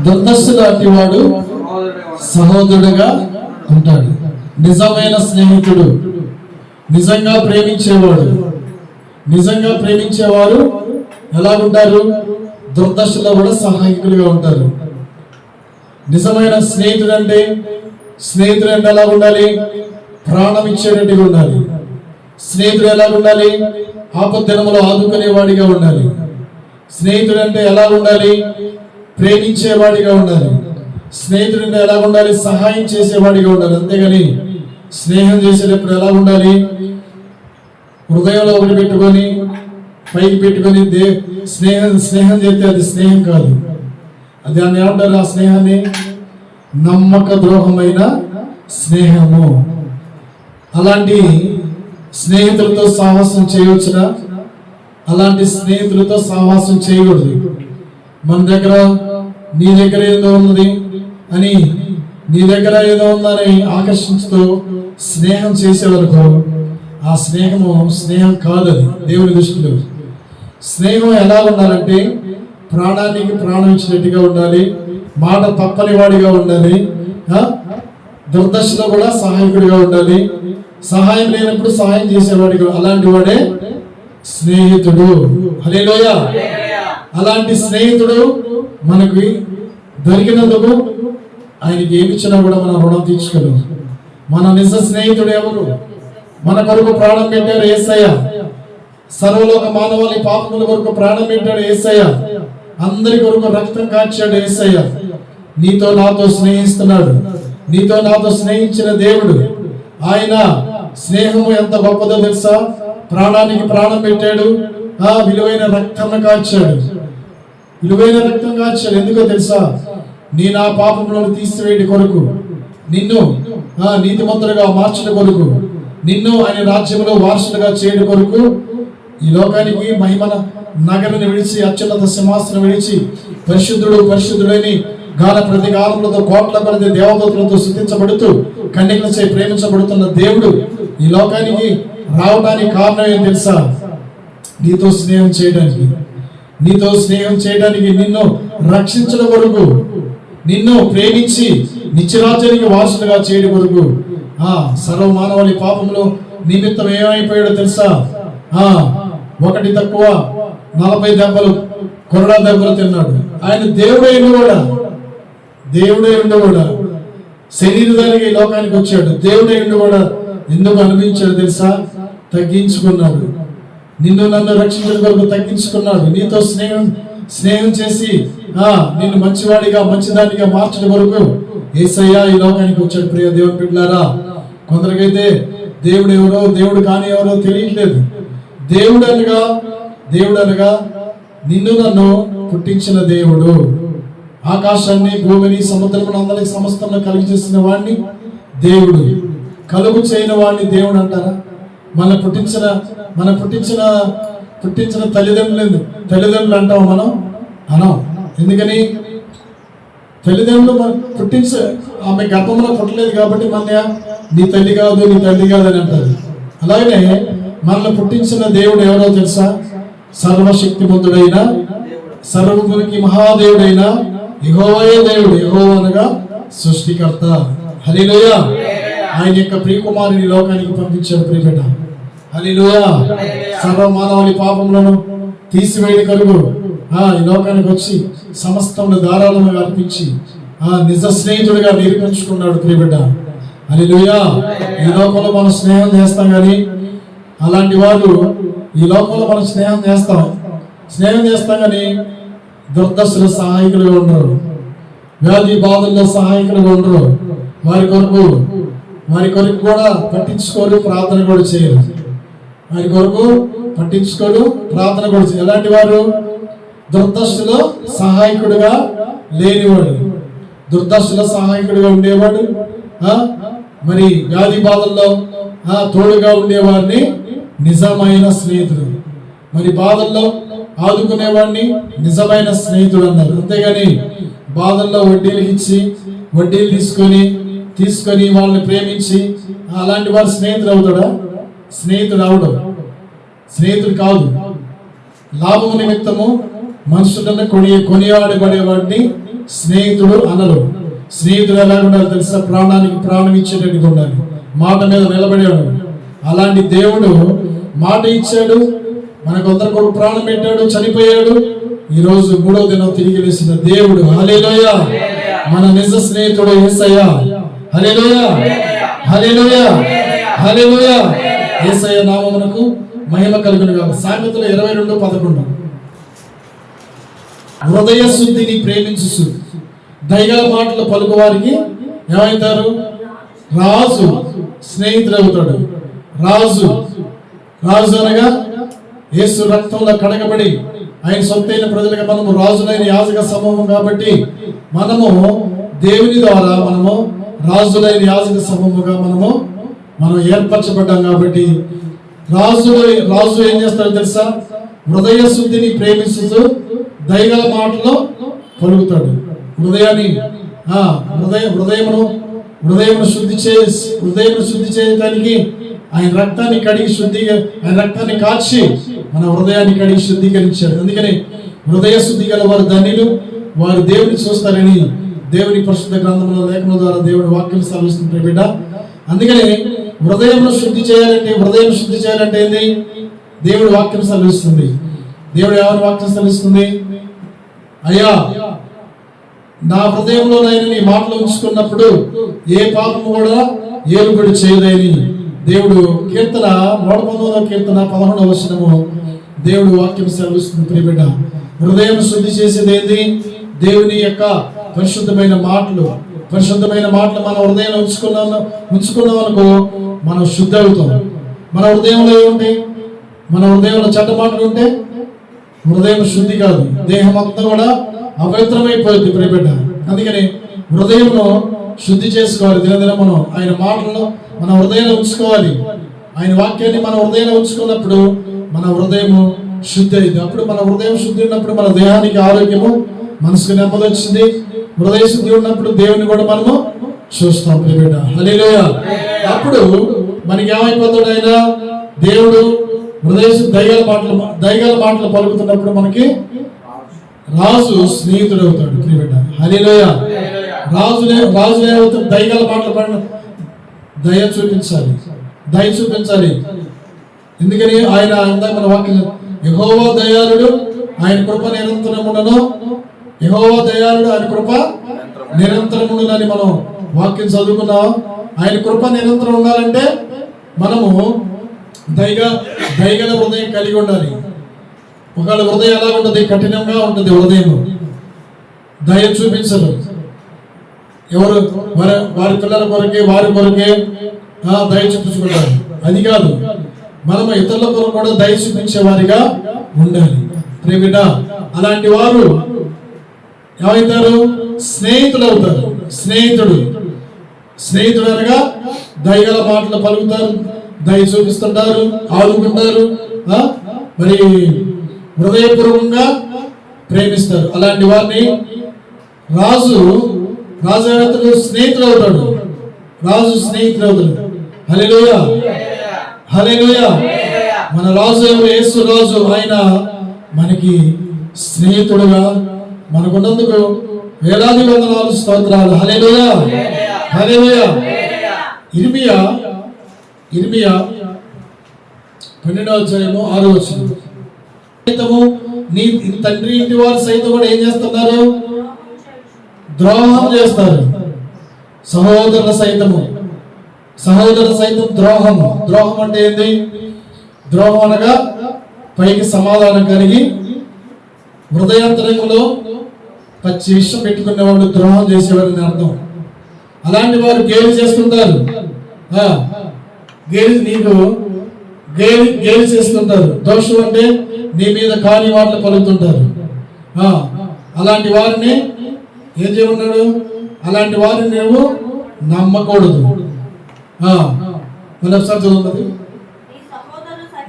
దుర్దశ లాంటి వాడు సహోదరుడుగా ఉంటాడు. నిజమైన స్నేహితుడు, నిజంగా ప్రేమించేవారు ఎలాగుంటారు? దుర్దశలో కూడా సహాయకులుగా ఉంటారు. నిజమైన స్నేహితుడు అంటే ఎలా ఉండాలి? ప్రాణం ఇచ్చేటట్టుగా ఉండాలి. స్నేహితుడు ఎలా ఉండాలి? ఆపద్దినములో ఆదుకునేవాడిగా ఉండాలి. స్నేహితుడు అంటే ఎలా ఉండాలి? ప్రేమించేవాడిగా ఉండాలి. స్నేహితుడు అంటే ఎలా ఉండాలి? సహాయం చేసేవాడిగా ఉండాలి. అంతేగాని స్నేహం చేసేటప్పుడు ఎలా ఉండాలి? హృదయంలో ఒకటి పెట్టుకొని పైకి పెట్టుకొని స్నేహం చేస్తే అది స్నేహం కాదు. అది అని ఏమంటారు? ఆ స్నేహాన్ని నమ్మక ద్రోహమైన స్నేహము. అలాంటి స్నేహితులతో సాహసం చేయవచ్చునా? అలాంటి స్నేహితులతో సాహసం చేయకూడదు. మన దగ్గర నీ దగ్గర ఏదో ఉన్నది అని, నీ దగ్గర ఏదో ఉందని ఆకర్షించుతూ స్నేహం చేసే వరకు ఆ స్నేహం కాదు. అది దేవుని దృష్టిలో స్నేహం ఎలా ఉండాలంటే ప్రాణానికి ప్రాణం ఇచ్చినట్టుగా ఉండాలి. మాట తప్పని వాడిగా ఉండాలి. దుర్దశలో కూడా సహాయకుడిగా ఉండాలి. సహాయం లేనప్పుడు సహాయం చేసేవాడిగా, అలాంటి వాడే స్నేహితుడు. హల్లెలూయా. అలాంటి స్నేహితుడు మనకి దొరికినందుకు ఆయనకి ఏమిచ్చినా కూడా మనం రుణం తీర్చుకోలేము. మన నిజ స్నేహితుడు ఎవరు? మన కొరకు ప్రాణం పెట్టాడు యేసయ్య. సర్వలోక మానవాళి పాపముల కొరకు ప్రాణం పెట్టాడు యేసయ్య. అందరి కొరకు రక్తం కార్చాడు యేసయ్య. నీతో నాతో స్నేహిస్తున్నాడు. నీతో నాతో స్నేహించిన దేవుడు. ఆయన స్నేహము ఎంత గొప్పదో తెలుసా? ప్రాణానికి ప్రాణం పెట్టాడు. విలువైన రక్తం కార్చాడు. ఎందుకో తెలుసా? నీ నా పాపములను తీసివేయడి కొరకు, నిన్ను నీతిమంతులుగా మార్చడం కొరకు, నిన్ను ఆయన రాజ్యంలో వారసులుగా చేయడం కొరకు ఈ లోకానికి మహిమ నగరాన్ని విడిచి, అత్యున్నత సింహాసనం విడిచి, పరిశుద్ధుడని గాన ప్రతిగానములతో కోట్ల కొలది దేవదూతలతో స్తుతించబడుతూ కన్యకలచే ప్రేమించబడుతున్న దేవుడు ఈ లోకానికి రావడానికి కారణం ఏం తెలుసా? నీతో స్నేహం చేయడానికి, నిన్ను రక్షించడం కొరకు, నిన్ను ప్రేమించి నిత్యరాజ్యానికి వారసులుగా చేయడం కొరకు సర్వ మానవాళి పాపంలో నిమిత్తం ఏమైపోయాడో తెలుసా? ఒకటి తక్కువ 40 దెబ్బలు, కొరడా దెబ్బలు తిన్నాడు. ఆయన దేవుడే ఉండి కూడా శరీరధారికి ఈ లోకానికి వచ్చాడు. దేవుడే ఉండి కూడా ఎందుకు అనిపించాడు తెలుసా? తగ్గించుకున్నాడు. నిన్ను నన్ను రక్షించడం కొరకు తగ్గించుకున్నాడు. నీతో స్నేహం చేసి నిన్ను మంచివాడిగా మంచిదానిగా మార్చడం కొరకు యేసయ్య ఈ లోకానికి వచ్చాడు. ప్రియ దేవుని బిడ్డలారా, కొందరికైతే దేవుడు ఎవరో దేవుడు కాని ఎవరో తెలియట్లేదు. దేవుడు అనగా నిన్ను నన్ను పుట్టించిన దేవుడు, ఆకాశాన్ని భూమిని సముద్రమును అందరికి సమస్తంలో కలిగి చేసిన వాడిని దేవుడు. కలుగు చేయని వాడిని దేవుడు అంటారా? మన పుట్టించిన తల్లిదండ్రులు అంటాం మనం అనం. ఎందుకని? తల్లిదండ్రులు ఆమె గర్భంలో పుట్టలేదు కాబట్టి నీ తల్లి కాదు అని అంటారు. అలాగే మనల్ని పుట్టించిన దేవుడు ఎవరో తెలుసా? సర్వశక్తిమంతుడైన, సర్వమునికి మహాదేవుడైన యెహోవాయే దేవుడు. యెహోవా అనగా సృష్టికర్త. హల్లెలూయా. ఆయన యొక్క ప్రియకుమారుని లోకానికి పంపించాడు. ప్రియబిడ్డ, హల్లెలూయా. సర్వ మానవాళి పాపములను తీసివేయడి కొరకు ఈ లోకానికి వచ్చి సమస్తమును ధారాళంగా అర్పించి నిజ స్నేహితుడిగా నిరూపించుకున్నాడు. ప్రియబిడ్డ, హల్లెలూయా. ఈ లోకంలో మనం స్నేహం చేస్తాం కానీ అలాంటి వారు ఈ లోకంలో మనం స్నేహం చేస్తాం కానీ దుర్దశలు సహాయకులుగా ఉండరు. వ్యాధి బాధల్లో సహాయకులుగా ఉండరు. వారి కొరకు కూడా పట్టించుకోరు, ప్రార్థన కూడా చేయరు. ఎలాంటి వారు? దుర్దశలో సహాయకుడుగా లేనివాడు, దుర్దశలో సహాయకుడిగా ఉండేవాడు, మరి వ్యాధి బాధల్లో తోడుగా ఉండేవాడిని నిజమైన స్నేహితుడు. మరి బాధల్లో ఆదుకునేవాడిని నిజమైన స్నేహితుడు అన్నారు. అంతేగాని బాధల్లో వడ్డీలు తీసుకొని వాళ్ళని ప్రేమించి అలాంటి వారు స్నేహితుడు అవుతాడా? స్నేహితుడు కాదు. లాభము నిమిత్తము మనుషులను కొనియాడబడేవాడిని స్నేహితుడు అనరు. స్నేహితుడు ఎలా ఉండాలి తెలుసా? ప్రాణానికి ప్రాణం ఇచ్చేటట్టుగా ఉండాలి, మాట మీద నిలబడేవాడు. అలాంటి దేవుడు మాట ఇచ్చాడు, మనకందరికి ఒక ప్రాణం పెట్టాడు, చనిపోయాడు. ఈ రోజు 3వ దినం తిరిగి లేచిన దేవుడు. హల్లెలూయా. మన నిజ స్నేహితుడు యేసయ్య. హల్లెలూయా, హల్లెలూయా, హల్లెలూయా. యేసయ్య నామమునకు మహిమ కలుగును గాక. సామెతలు 22:11. హృదయ శుద్ధిని ప్రేమించు దయగల మాటలు పలుకు వారికి ఏమవుతారు? రాజు స్నేహితుడు అవుతాడు. రాజు అనగా యేసు రక్తంలో కడగబడి ఆయన సొంతైన ప్రజలుగా మనము రాజులైన యాజక సమూహం కాబట్టి మనము దేవుని ద్వారా మనము రాజులైన యాజక సమూహంగా మనం ఏర్పరచబడ్డాం. కాబట్టి రాజు ఏం చేస్తాడో తెలుసా? హృదయ శుద్ధిని ప్రేమిస్తూ దయగల మాటలో పలుకుతాడు. హృదయమును శుద్ధి చేయడానికి ఆయన రక్తాన్ని కడిగి ఆయన రక్తాన్ని కాచి మన హృదయాన్ని కడిగి శుద్ధీకరించాడు. అందుకని హృదయ శుద్ధి గల వారు ధన్యులు, వారు దేవుని చూస్తారని దేవుని పరిశుద్ధ గ్రంథంలో లేఖనం ద్వారా దేవుని వాక్యం సెలవిస్తుంది బిడ్డ. అందుకని హృదయం శుద్ధి చేయాలంటే ఏంది? దేవుడి వాక్యం సెలవిస్తుంది. దేవుడు ఎవరి వాక్యం సెలవిస్తుంది? అయ్యా, నా హృదయంలో నీ మాటలు ఉంచుకున్నప్పుడు ఏ పాపము కూడా ఏలుబడి చేయదని దేవుడు కీర్తన 119వ కీర్తన 11వ వచనము దేవుడు వాక్యం సెలవిస్తుంది. ప్రియబిడ్డ, హృదయం శుద్ధి చేసేది ఏంది? దేవుని యొక్క పరిశుద్ధమైన మాటలు మన హృదయంలో ఉంచుకున్నాం అనుకో, మనం శుద్ధి అవుతాం. మన హృదయంలో ఏముంటాయి? మన హృదయంలో చెడ్డ మాటలు ఉంటే హృదయం శుద్ధి కాదు, దేహం అంతా కూడా అపవిత్రమైపోయింది ప్రియబిడ్డ. అందుకని హృదయంలో శుద్ధి చేసుకోవాలి. దినదినం మనం ఆయన మాటలను మన హృదయంలో ఉంచుకోవాలి. ఆయన వాక్యాన్ని మన హృదయంలో ఉంచుకున్నప్పుడు మన హృదయము శుద్ధి అయింది. అప్పుడు మన హృదయం శుద్ధి ఉన్నప్పుడు మన దేహానికి ఆరోగ్యము, మనసుకు నెమ్మది వచ్చింది. హృదయ శుద్ధి ఉన్నప్పుడు దేవుని కూడా మనము చూస్తాం ప్రియబిడ్డ. హల్లెలూయా. అప్పుడు మనకి ఏమైపోతాడు? ఆయన దేవుడు దయగల మాటలు పలుకుతున్నప్పుడు మనకి రాజు స్నేహితుడు అవుతాడు ప్రియబిడ్డ. హల్లెలూయా. రాజు ఏమవుతాడు? దయగల మాటలు దయ చూపించాలి. ఎందుకని ఆయన మన వాక్యం యెహోవా దయాళుడు, ఆయన కృప నిరంతరముండును. యెహోవా దయాళుడు, ఆయన కృప నిరంతరముండునని మనం వాక్యం చదువుకున్నాం. ఆయన కృప నిరంతరం ఉండాలంటే మనము దయగల హృదయం కలిగి ఉండాలి. ఒకవేళ హృదయం ఎలా ఉంటుంది? కఠినంగా ఉంటుంది హృదయం, దయ చూపించరు. ఎవరు వారి పిల్లల కొరకే వారి కొరకే దయ చూపించుకుంటారు. అది కాదు, మనం ఇతరుల కొరకు కూడా దయ చూపించే వారిగా ఉండాలి ప్రియబిడ్డ. అలాంటి వారు ఏమవుతారు? స్నేహితులు అవుతారు. స్నేహితుడు అనగా దయగల మాటలు పలుకుతారు, దయ చూపిస్తుంటారు, ఆదుకుంటారు, మరి హృదయపూర్వకంగా ప్రేమిస్తారు. అలాంటి వారిని రాజు స్నేహితుడు అవుతాడు. హల్లెలూయా, హల్లెలూయా. మన రాజు ఎవరు? యేసు రాజు. ఆయన మనకి స్నేహితుడుగా మనకున్నందుకు వేలాది వందనాలు, స్తోత్రాలు. హల్లెలూయా, హల్లెలూయా. ఇర్మియా 12వ అధ్యాయము 6వ వచనం. నీ తండ్రి ఇంటి వారు సైతం కూడా ఏం చేస్తున్నారు? ద్రోహం చేస్తారు. సహోదరుల సైతం ద్రోహం అంటే ఏంది? ద్రోహం అనగా పైకి సమాధానం కలిగి హృదయాంతరంలో పచ్చి విషయం పెట్టుకునేవాడు ద్రోహం చేసేవాడిని అర్థం. అలాంటి వారు గేలి చేస్తుంటారు, గేలి చేస్తుంటారు. దోషం అంటే నీ మీద కాని వాటిని పలుకుతుంటారు. అలాంటి వారిని ఏం చేయమన్నాడు? అలాంటి వారిని నువ్వు నమ్మకూడదు.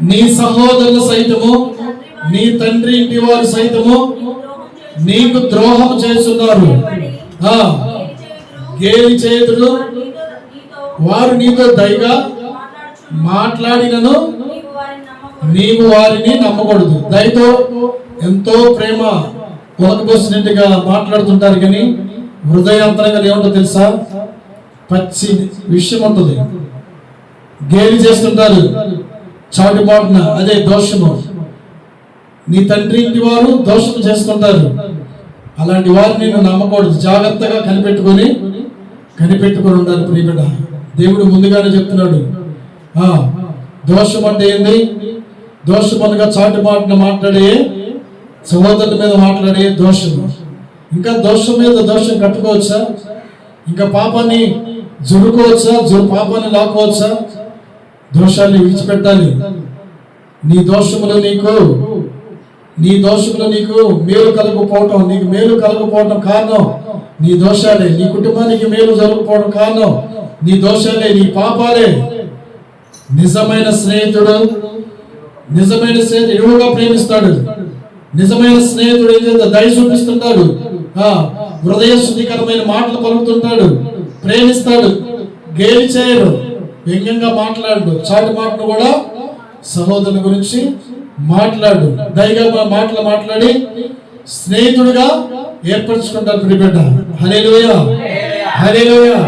నీ సహోదరులు సైతము, నీ తండ్రి ఇంటి వారు సైతము నీకు ద్రోహం చేస్తున్నారు. గేలి చేతులు వారు నీతో దయగా మాట్లాడినను నీవు వారిని నమ్మకూడదు. దయతో ఎంతో ప్రేమ ఉలకబోసినట్టుగా మాట్లాడుతుంటారు, కానీ హృదయాంతరంగా ఏముంటో తెలుసా? పచ్చి విషయం ఉంటుంది. గేలి చేస్తుంటారు చాటుబాటున, అదే దోషము. నీ తండ్రి ఇంటి వారు దోషం చేస్తుంటారు. అలాంటి వారిని నేను నమ్మకూడదు. జాగ్రత్తగా కనిపెట్టుకొని ఉండాలి ప్రియబిడ్డ. దేవుడు ముందుగానే చెప్తున్నాడు, దోషం అంటే ఏంది? దోషం అనగా చాటుబాటున మాట్లాడే, సహోదరుల మీద మాట్లాడే దోషం. ఇంకా దోషం మీద దోషం కట్టుకోవచ్చా? ఇంకా పాపాన్ని జురుకోవచ్చా? పాపాన్ని లాక్కోవచ్చా? దోషాన్ని విడిచిపెట్టాలి. నీ దోషములు నీకు మేలు కలగకపోవటం, నీకు మేలు కలగకపోవటం కారణం నీ దోషాలే. నీ కుటుంబానికి మేలు జరగకపోవడం కారణం నీ దోషాలే, నీ పాపాలే. నిజమైన స్నేహితుడు ఎరువుగా ప్రేమిస్తాడు. నిజమైన స్నేహితుడు ఏం చేస్తాడు? దయ చూపిస్తుంటాడు, హృదయ శుద్ధికరమైన మాటలు పలుకుతుంటాడు, ప్రేమిస్తాడు, గేలి చేయడు, వ్యంగ్యంగా మాట్లాడు, చాటు మాటలు కూడా సహోదరుని గురించి మాట్లాడు, దయగా మాటలు మాట్లాడి స్నేహితుడిగా ఏర్పరచుకుంటారు ప్రియబిడ్డ. హల్లెలూయా, హల్లెలూయా.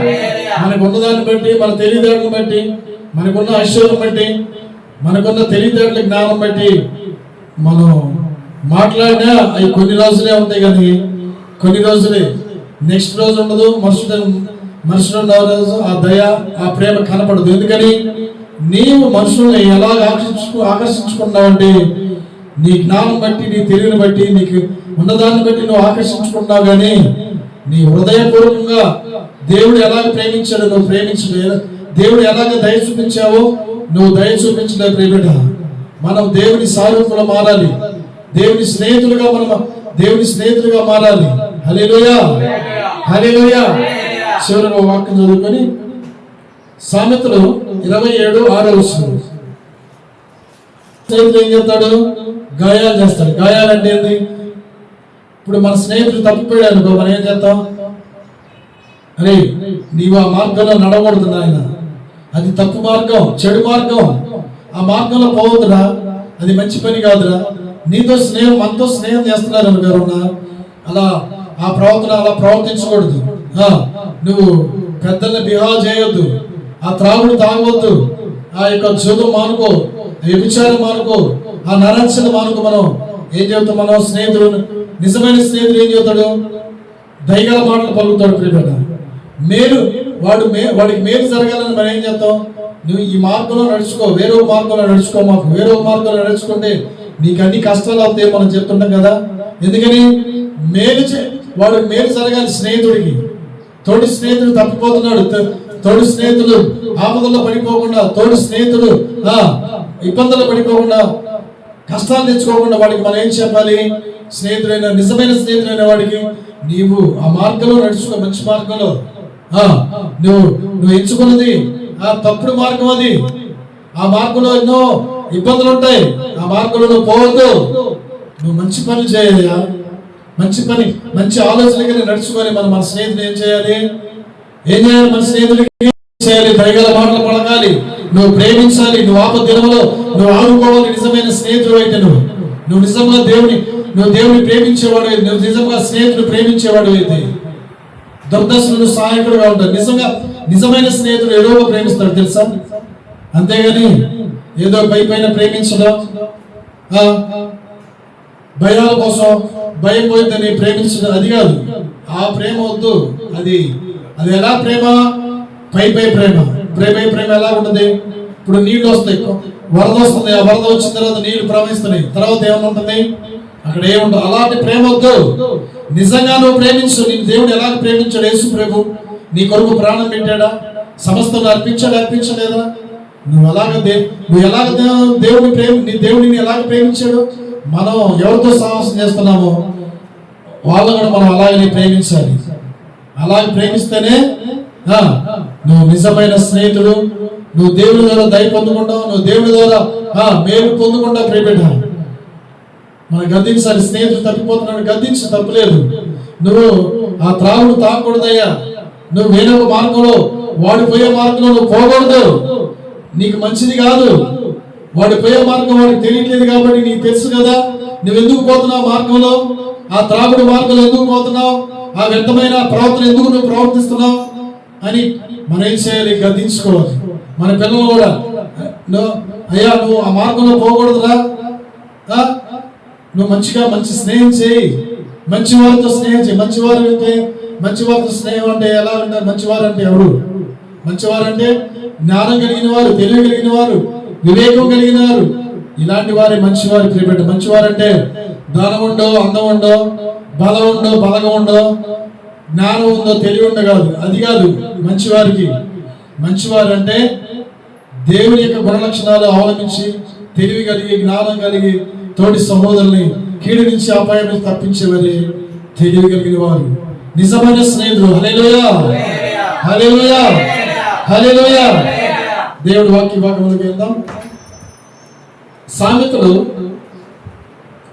మనకు ఉన్నదాన్ని బట్టి, మన తెలివితేటలను బట్టి, మనకున్న ఐశ్వర్యం బట్టి, మనకున్న తెలివితేటల జ్ఞానం బట్టి మనం మాట్లాడినా అవి కొన్ని రోజులే ఉంటాయి, కానీ కొన్ని రోజులే, నెక్స్ట్ రోజు ఉండదు, మనుషులు రోజు ఆ దయ, ఆ ప్రేమ కనపడదు. ఎందుకని? నీవు మనుషుల్ని ఎలా ఆకర్షించుకున్నావంటే నీ జ్ఞానం బట్టి, నీ తెలివిని బట్టి, నీకు ఉన్నదాన్ని బట్టి నువ్వు ఆకర్షించుకున్నావు, కానీ నీ హృదయపూర్వకంగా దేవుడు ఎలాగ ప్రేమించాడు నువ్వు ప్రేమించలేదు. దేవుడు ఎలాగ దయ చూపించావో నువ్వు దయ చూపించలేదు ప్రియబిడ్డ. మనం దేవుని సారూప్యంలో మారాలి, దేవుని స్నేహితులుగా మారాలి. హల్లెలూయా, హల్లెలూయా. చివరిగా వాక్యం చదువుకొని సామెతలు 27:6 స్నేహితుడు ఏం చేస్తాడు? గాయాలు చేస్తాడు. గాయాలు అంటే ఏంది? ఇప్పుడు మన స్నేహితుడు తప్పిపోయాడు అనుకో, మనం ఏం చేస్తాం? అరే నీవు ఆ మార్గంలో నడవకూడదు నాయన, అది తప్పు మార్గం, చెడు మార్గం, ఆ మార్గంలో పోవద్దురా, అది మంచి పని కాదురా. మనతో స్నేహం చేస్తున్నారు అనుకోరున్నా, అలా ఆ ప్రవర్తన అలా ప్రవర్తించకూడదు. నువ్వు పెద్దల్ని బిహావ్ చేయొద్దు, ఆ త్రాగుడు తాగవద్దు, ఆ యొక్క జోదం మానుకో, వ్యభిచారం మానుకో, ఆ నరచన మానుకో. మనం ఏం చెబుతాం? మనం స్నేహితుడు, నిజమైన స్నేహితుడు ఏం చెబుతాడు? దయగల మాటలు పలుకుతాడు ప్రియబిడ్డ. వాడికి మేలు జరగాలని మనం ఏం చేస్తాం? నువ్వు ఈ మార్గంలో నడుచుకో, వేరే మార్గంలో నడుచుకో, మాకు వేరే మార్గంలో నడుచుకుంటే నీకు అన్ని కష్టాలు అవుతాయి మనం చెప్తుంటాం కదా. ఎందుకని? వాడికి మేలు జరగాలి స్నేహితుడికి. తోటి స్నేహితుడు తప్పిపోతున్నాడు, తోటి స్నేహితుడు ఆపదల్లో పడిపోకుండా, తోటి స్నేహితుడు ఇబ్బందుల్లో పడిపోకుండా, కష్టాలు తెచ్చుకోకుండా వాడికి మనం ఏం చెప్పాలి? నిజమైన స్నేహితుడైన వాడికి నీవు ఆ మార్గంలో నడుచుకో, మంచి మార్గంలో. నువ్వు ఎంచుకున్నది ఆ తప్పుడు మార్గం, అది ఆ మార్గంలో ఎన్నో ఇబ్బందులు ఉంటాయి, ఆ మార్గంలో నువ్వు పోవద్దు. నువ్వు మంచి పనులు చేయాలి, మంచి ఆలోచనగా నడుచుకొని మన స్నేహితులు ఏం చేయాలి? మన స్నేహితులకి చేయాలి, దయగల మాటలు పలకాలి, నువ్వు ప్రేమించాలి, నువ్వు ఆపద దినములో నువ్వు ఆదుకోవాలి. నిజమైన స్నేహితుడు అయితే నువ్వు నిజంగా దేవుని ప్రేమించేవాడు, నువ్వు నిజంగా స్నేహితుడు ప్రేమించేవాడు అయితే దుర్దశను సహాయకుడుగా ఉంటాడు. నిజమైన స్నేహితుడు ఎరువుగా ప్రేమిస్తాడు తెలుసా? అంతేగాని ఏదో పైన ప్రేమించడం, భయాల కోసం భయం పోయిందని ప్రేమించడం, అది కాదు. ఆ ప్రేమ వద్దు. అది ఎలా ప్రేమ? పై ప్రేమ ఎలా ఉంటుంది? ఇప్పుడు నీళ్లు వస్తాయి, వరద వస్తుంది, ఆ వరద వచ్చిన తర్వాత నీళ్లు ప్రవహిస్తున్నాయి, తర్వాత ఏమన్నా ఉంటుంది? అక్కడ ఏముంటుంది? అలాంటి ప్రేమ వద్దు. నిజంగా నువ్వు ప్రేమించు. నేను దేవుడు ఎలాగ ప్రేమించాడు? యేసు ప్రభు నీ కొరకు ప్రాణం పెట్టాడా? సమస్తం అర్పించలేదా? నువ్వు ఎలాగ దేవుడిని ఎలాగ ప్రేమించాడు? మనం ఎవరితో సాహసం చేస్తున్నామో వాళ్ళు కూడా మనం అలాగనే ప్రేమించాలి. అలాగే ప్రేమిస్తేనే నువ్వు నిజమైన స్నేహితుడు. నువ్వు దేవుడి ద్వారా దయ పొందుకుంటావు, నువ్వు దేవుడి ద్వారా మేలు పొందుకుంటావు ప్రియబిడ్డ. మనం గద్దించాలి. స్నేహితుడు తప్పిపోతున్నాడు, గద్దించి తప్పులేదు. నువ్వు ఆ త్రాగుడు తాగకూడదయ్యా. నువ్వు వేరే మార్గంలో, వాడు పోయే మార్గంలో నువ్వు పోకూడదు. నీకు మంచిది కాదు. వాడు పోయే మార్గం వాడికి తెలియట్లేదు కాబట్టి నీకు తెలుసు కదా. నువ్వు ఎందుకు పోతున్నావు మార్గంలో? ఆ త్రాగుడు మార్గంలో ఎందుకు పోతున్నావు, ఆ వ్యర్థమైన ప్రవర్తన ఎందుకు నువ్వు ప్రవర్తిస్తున్నావు అని మనం ఏం చేయాలి? గద్దించుకోవాలి. మన పిల్లలు కూడా అయ్యా నువ్వు ఆ మార్గంలో పోకూడదురా, నువ్వు మంచి స్నేహం చేయి, మంచి వారితో స్నేహం చేయి. మంచివారితో స్నేహం అంటే ఎలా ఉంటారు? మంచివారు అంటే ఎవరు? మంచివారు అంటే జ్ఞానం కలిగిన వారు, తెలివి కలిగిన వారు, వివేకం కలిగిన వారు. ఇలాంటి వారి మంచివారు ప్రియబిడ్డ. మంచివారు అంటే ధనం ఉండో, అందం ఉండో, బలం ఉండో, బలగం ఉండో, జ్ఞానం ఉందో, తెలివి ఉందో కాదు. అది కాదు మంచివారికి. మంచివారు అంటే దేవుని యొక్క గుణలక్షణాలు అవలంబించి తెలివి కలిగి, జ్ఞానం కలిగి, తోటి సహోదరుని కీడు నుంచి అపాయం నుంచి తప్పించేవారి తెలివి కలిగిన వారు, నిజమైన స్నేహితులు. హల్లెలూయా, హల్లెలూయా, హల్లెలూయా. దేవుడి వాక్యంలోకి వెళ్దాం. సామెతలు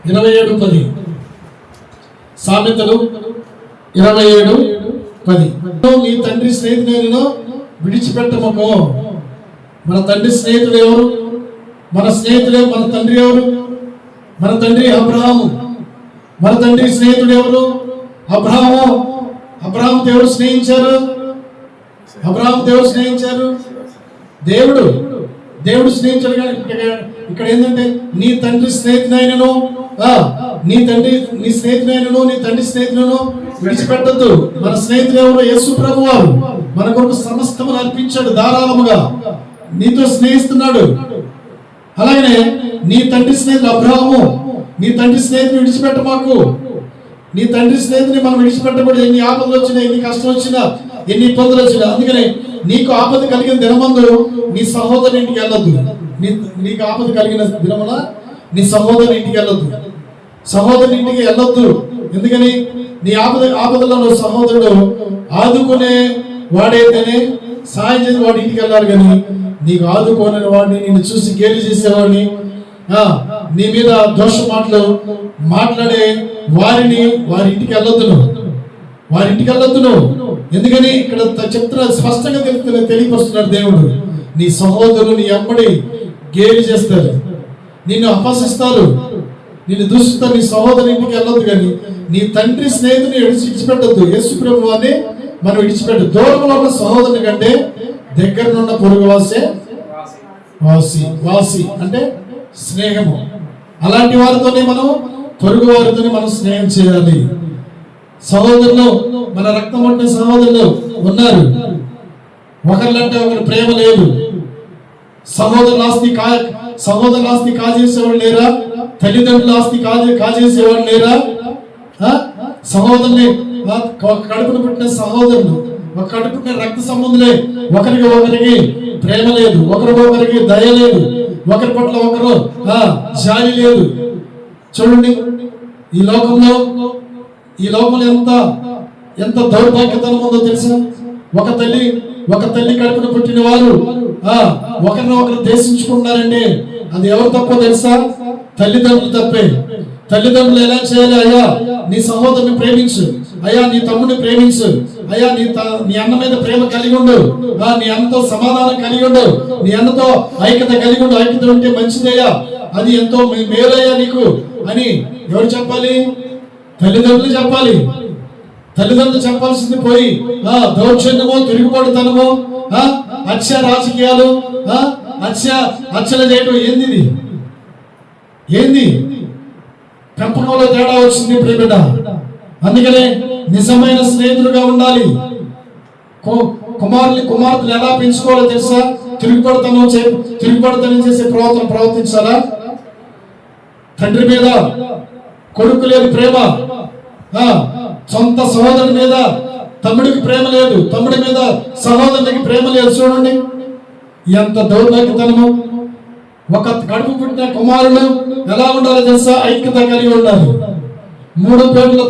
27:10. సామెతలు 27:10. నీ తండ్రి స్నేహితులను విడిచిపెట్టమకు. మన తండ్రి స్నేహితుడు ఎవరు? మన స్నేహితుడే మన తండ్రి ఎవరు? మన తండ్రి అబ్రహాము. మన తండ్రి స్నేహితుడు ఎవరు? అబ్రహాము. అబ్రహాము దేవుడు స్నేహించారు. అబ్రహాము దేవుడు స్నేహించారు. దేవుడు స్నేహించాడు. కానీ ఇక్కడ ఏంటంటే నీ తండ్రి స్నేహితునైనను, నీ స్నేహితునైనను, నీ తండ్రి స్నేహితులను విడిచిపెట్టద్దు. మన స్నేహితుడు ఎవరు? యేసు ప్రభువు వారు మన కొరకు సమస్తమును అర్పించాడు ధారాళముగా. నీతో స్నేహిస్తున్నాడు. అలాగనే నీ తండ్రి స్నేహితుడు అబ్రహాము. నీ తండ్రి స్నేహితుని విడిచిపెట్ట మాకు. నీ తండ్రి స్నేహితుని మనం విడిచిపెట్టకూడదు. ఎన్ని ఆపదలు వచ్చినా, ఎన్ని కష్టం వచ్చినా, ఎన్ని ఇబ్బందులు వచ్చినా. అందుకని నీకు ఆపద కలిగిన దినమందు నీ సహోదరుని ఇంటికి వెళ్ళొద్దు. నీకు ఆపద కలిగిన దినమున నీ సహోదరుని ఇంటికి వెళ్ళొద్దు. సహోదరుని ఇంటికి వెళ్ళొద్దు. ఎందుకని? నీ ఆపదలో సహోదరుడు ఆదుకునే వాడైతేనే సాయం చేసి వాడి ఇంటికి వెళ్ళాలి. కానీ నీకు ఆదుకోని వాడిని, నిన్ను చూసి గేలి చేసేవాడిని, నీ మీద దోష మాటలు మాట్లాడే వారి ఇంటికి వెళ్ళొద్దు నువ్వు. ఎందుకని ఇక్కడ చెప్తున్నా, స్పష్టంగా తెలియపరుస్తున్నాడు దేవుడు. నీ సహోదరులు నీ అమ్మడి గేలి చేస్తారు, నిన్ను అపహసిస్తారు, నిన్ను దూషిస్తారు. నీ సహోదరు ఇంటికి వెళ్ళొద్దు. కానీ నీ తండ్రి స్నేహితుని విడిచిపెట్టద్దు. యేసు ప్రభువు అని మనం విడిచిపెట్టదు. దూరంలో ఉన్న సహోదరుని కంటే దగ్గరనున్న పొరుగు వాసి అంటే స్నేహము. అలాంటి వారితోనే మనం, పొరుగు వారితోనే మనం స్నేహం చేయాలి. సహోదరులు, మన రక్తం అంటే సహోదరులు ఉన్నారు. ఒకరిలంటే ఒకరు ప్రేమ లేదు. సహోదరుల ఆస్తి కాజేసేవాళ్ళు లేరా? తల్లిదండ్రుల ఆస్తి కాజేసేవాళ్ళు లేరా? సహోదరుని కడుపును పుట్టిన సహోదరులు, ఒక కడుపున రక్త సంబంధులే. ఒకరికి ప్రేమ లేదు, ఒకరికి దయ లేదు, ఒకరి పట్ల ఒకరు జాలి లేదు. చూడండి, ఈ లోకంలో ఎంత దౌర్భాగ్యతనం ఉందో తెలుసా? ఒక తల్లి కడుపున పుట్టిన వారు ఒకరిని దేశించుకుంటున్నారంటే అది ఎవరు తప్పో తెలుసా? తల్లిదండ్రులు తప్పే. తల్లిదండ్రులు ఎలా చేయాలి? అయ్యా నీ సహోదరుని ప్రేమించు, అయ్యా నీ తమ్ముడిని ప్రేమించు, అయ్యా నీ అన్న మీద ప్రేమ కలిగి ఉండు, నీ అన్నతో సమాధానం కలిగి ఉండు, నీ అన్నతో ఐక్యత కలిగి ఉండు. ఐక్యత ఉంటే మంచిదయ్యా, అది ఎంతో మేలయ్యా నీకు అని ఎవరు చెప్పాలి? తల్లిదండ్రులు చెప్పాలి. తల్లిదండ్రులు చెప్పాల్సింది పోయి దౌర్జన్యమో, తిరుగుబాటుతనమో, హత్య రాజకీయాలు, హత్యలు చేయడం ఏంది? పెంపకంలో తేడా వచ్చింది ప్రియబిడ్డ. అందుకనే నిజమైన స్నేహితులుగా ఉండాలి. కుమార్తెలు ఎలా పెంచుకోవాలో తెలుసా? తిరుగుబడతనం చేసే ప్రవర్తించాలా? తండ్రి మీద కొడుకు లేదు ప్రేమ, సొంత సహోదరుని మీద తమ్ముడికి ప్రేమ లేదు, తమ్ముడి మీద సహోదరునికి ప్రేమ లేదు. చూడండి ఎంత దౌర్భాగ్యతనము. ఒక కడుపు పుట్టిన కుమారుడు ఎలా ఉండాలో తెలుసా? ఐక్యత కలిగి ఉండాలి. 3 పేటల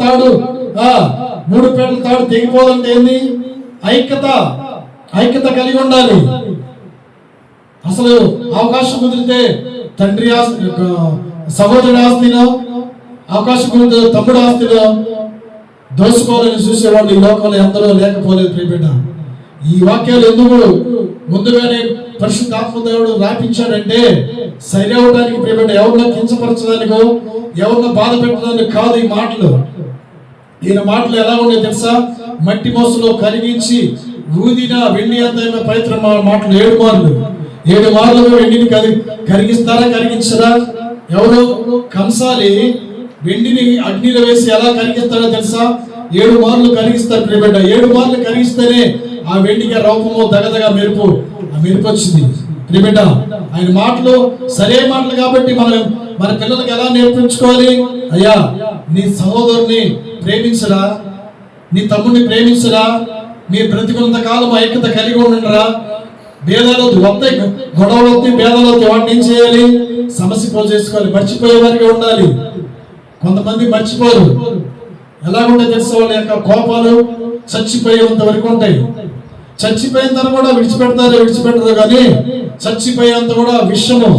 తాడు తెగిపోదంటే ఏంది? ఐక్యత కలిగి ఉండాలి. అసలు అవకాశం కుదిరితే తండ్రి సహోదరుడి ఆస్తిలో, అవకాశం కుదిరితే తమ్ముడు ఆస్తిలో దోసుకోవాలని చూసేవాళ్ళు ఈ లోకంలో ఎందరో లేకపోలేదు ప్రియబిడ్డ. ఈ వాక్యాలు ఎందుకు ముందుగానే పరిశుద్ధాత్మ దేవుడు రాపించాడంటే సరి అవడానికి ప్రియమైన ఎవరినో కించపరచడానికో ఎవరినో బాధ పెట్టడానికి కాదు ఈ మాటలు. ఈయన మాటలు ఎలా ఉన్నాయి తెలుసా? మట్టి మోసలో కరిగించి ఊదిన వెండి అంత పవిత్ర మాటలు 7 మార్లు వెండిని కరిగిస్తారా కరిగించరా? ఎవరు? కంసాలి వెండిని అగ్నిలో వేసి ఎలా కరిగిస్తారో తెలుసా? 7 మార్లు కరిగిస్తారు ప్రియబిడ్డ. 7 మార్లు కరిగిస్తేనే ఆ వెండికి రూపము దగదగా మెరుపు వచ్చింది ప్రియబిడ్డ. ఆయన మాటలు సరే మాటలు కాబట్టి మన పిల్లలకు ఎలా నేర్పించుకోవాలి? అయ్యా, నీ సహోదరుని ప్రేమించరా, నీ తమ్ముడిని ప్రేమించరా, మీ బ్రతికున్నంత కాలం ఐక్యత కలిగి ఉండరా. భేదాలు వస్తాయి, గొడవలు వస్తాయి, భేదాలు వస్తాయి. వాటిని ఏం చేయాలి? సమస్య పోలు చేసుకోవాలి. మర్చిపోయే వారికి ఉండాలి. కొంతమంది మర్చిపోరు. ఎలాగుంటే తెలుసు, వాళ్ళ యొక్క కోపాలు చచ్చిపోయేంత వరకు ఉంటాయి. చచ్చిపోయిన తర్వాత కూడా విడిచిపెట్టరు కానీ చచ్చిపోయేంత కూడా విషము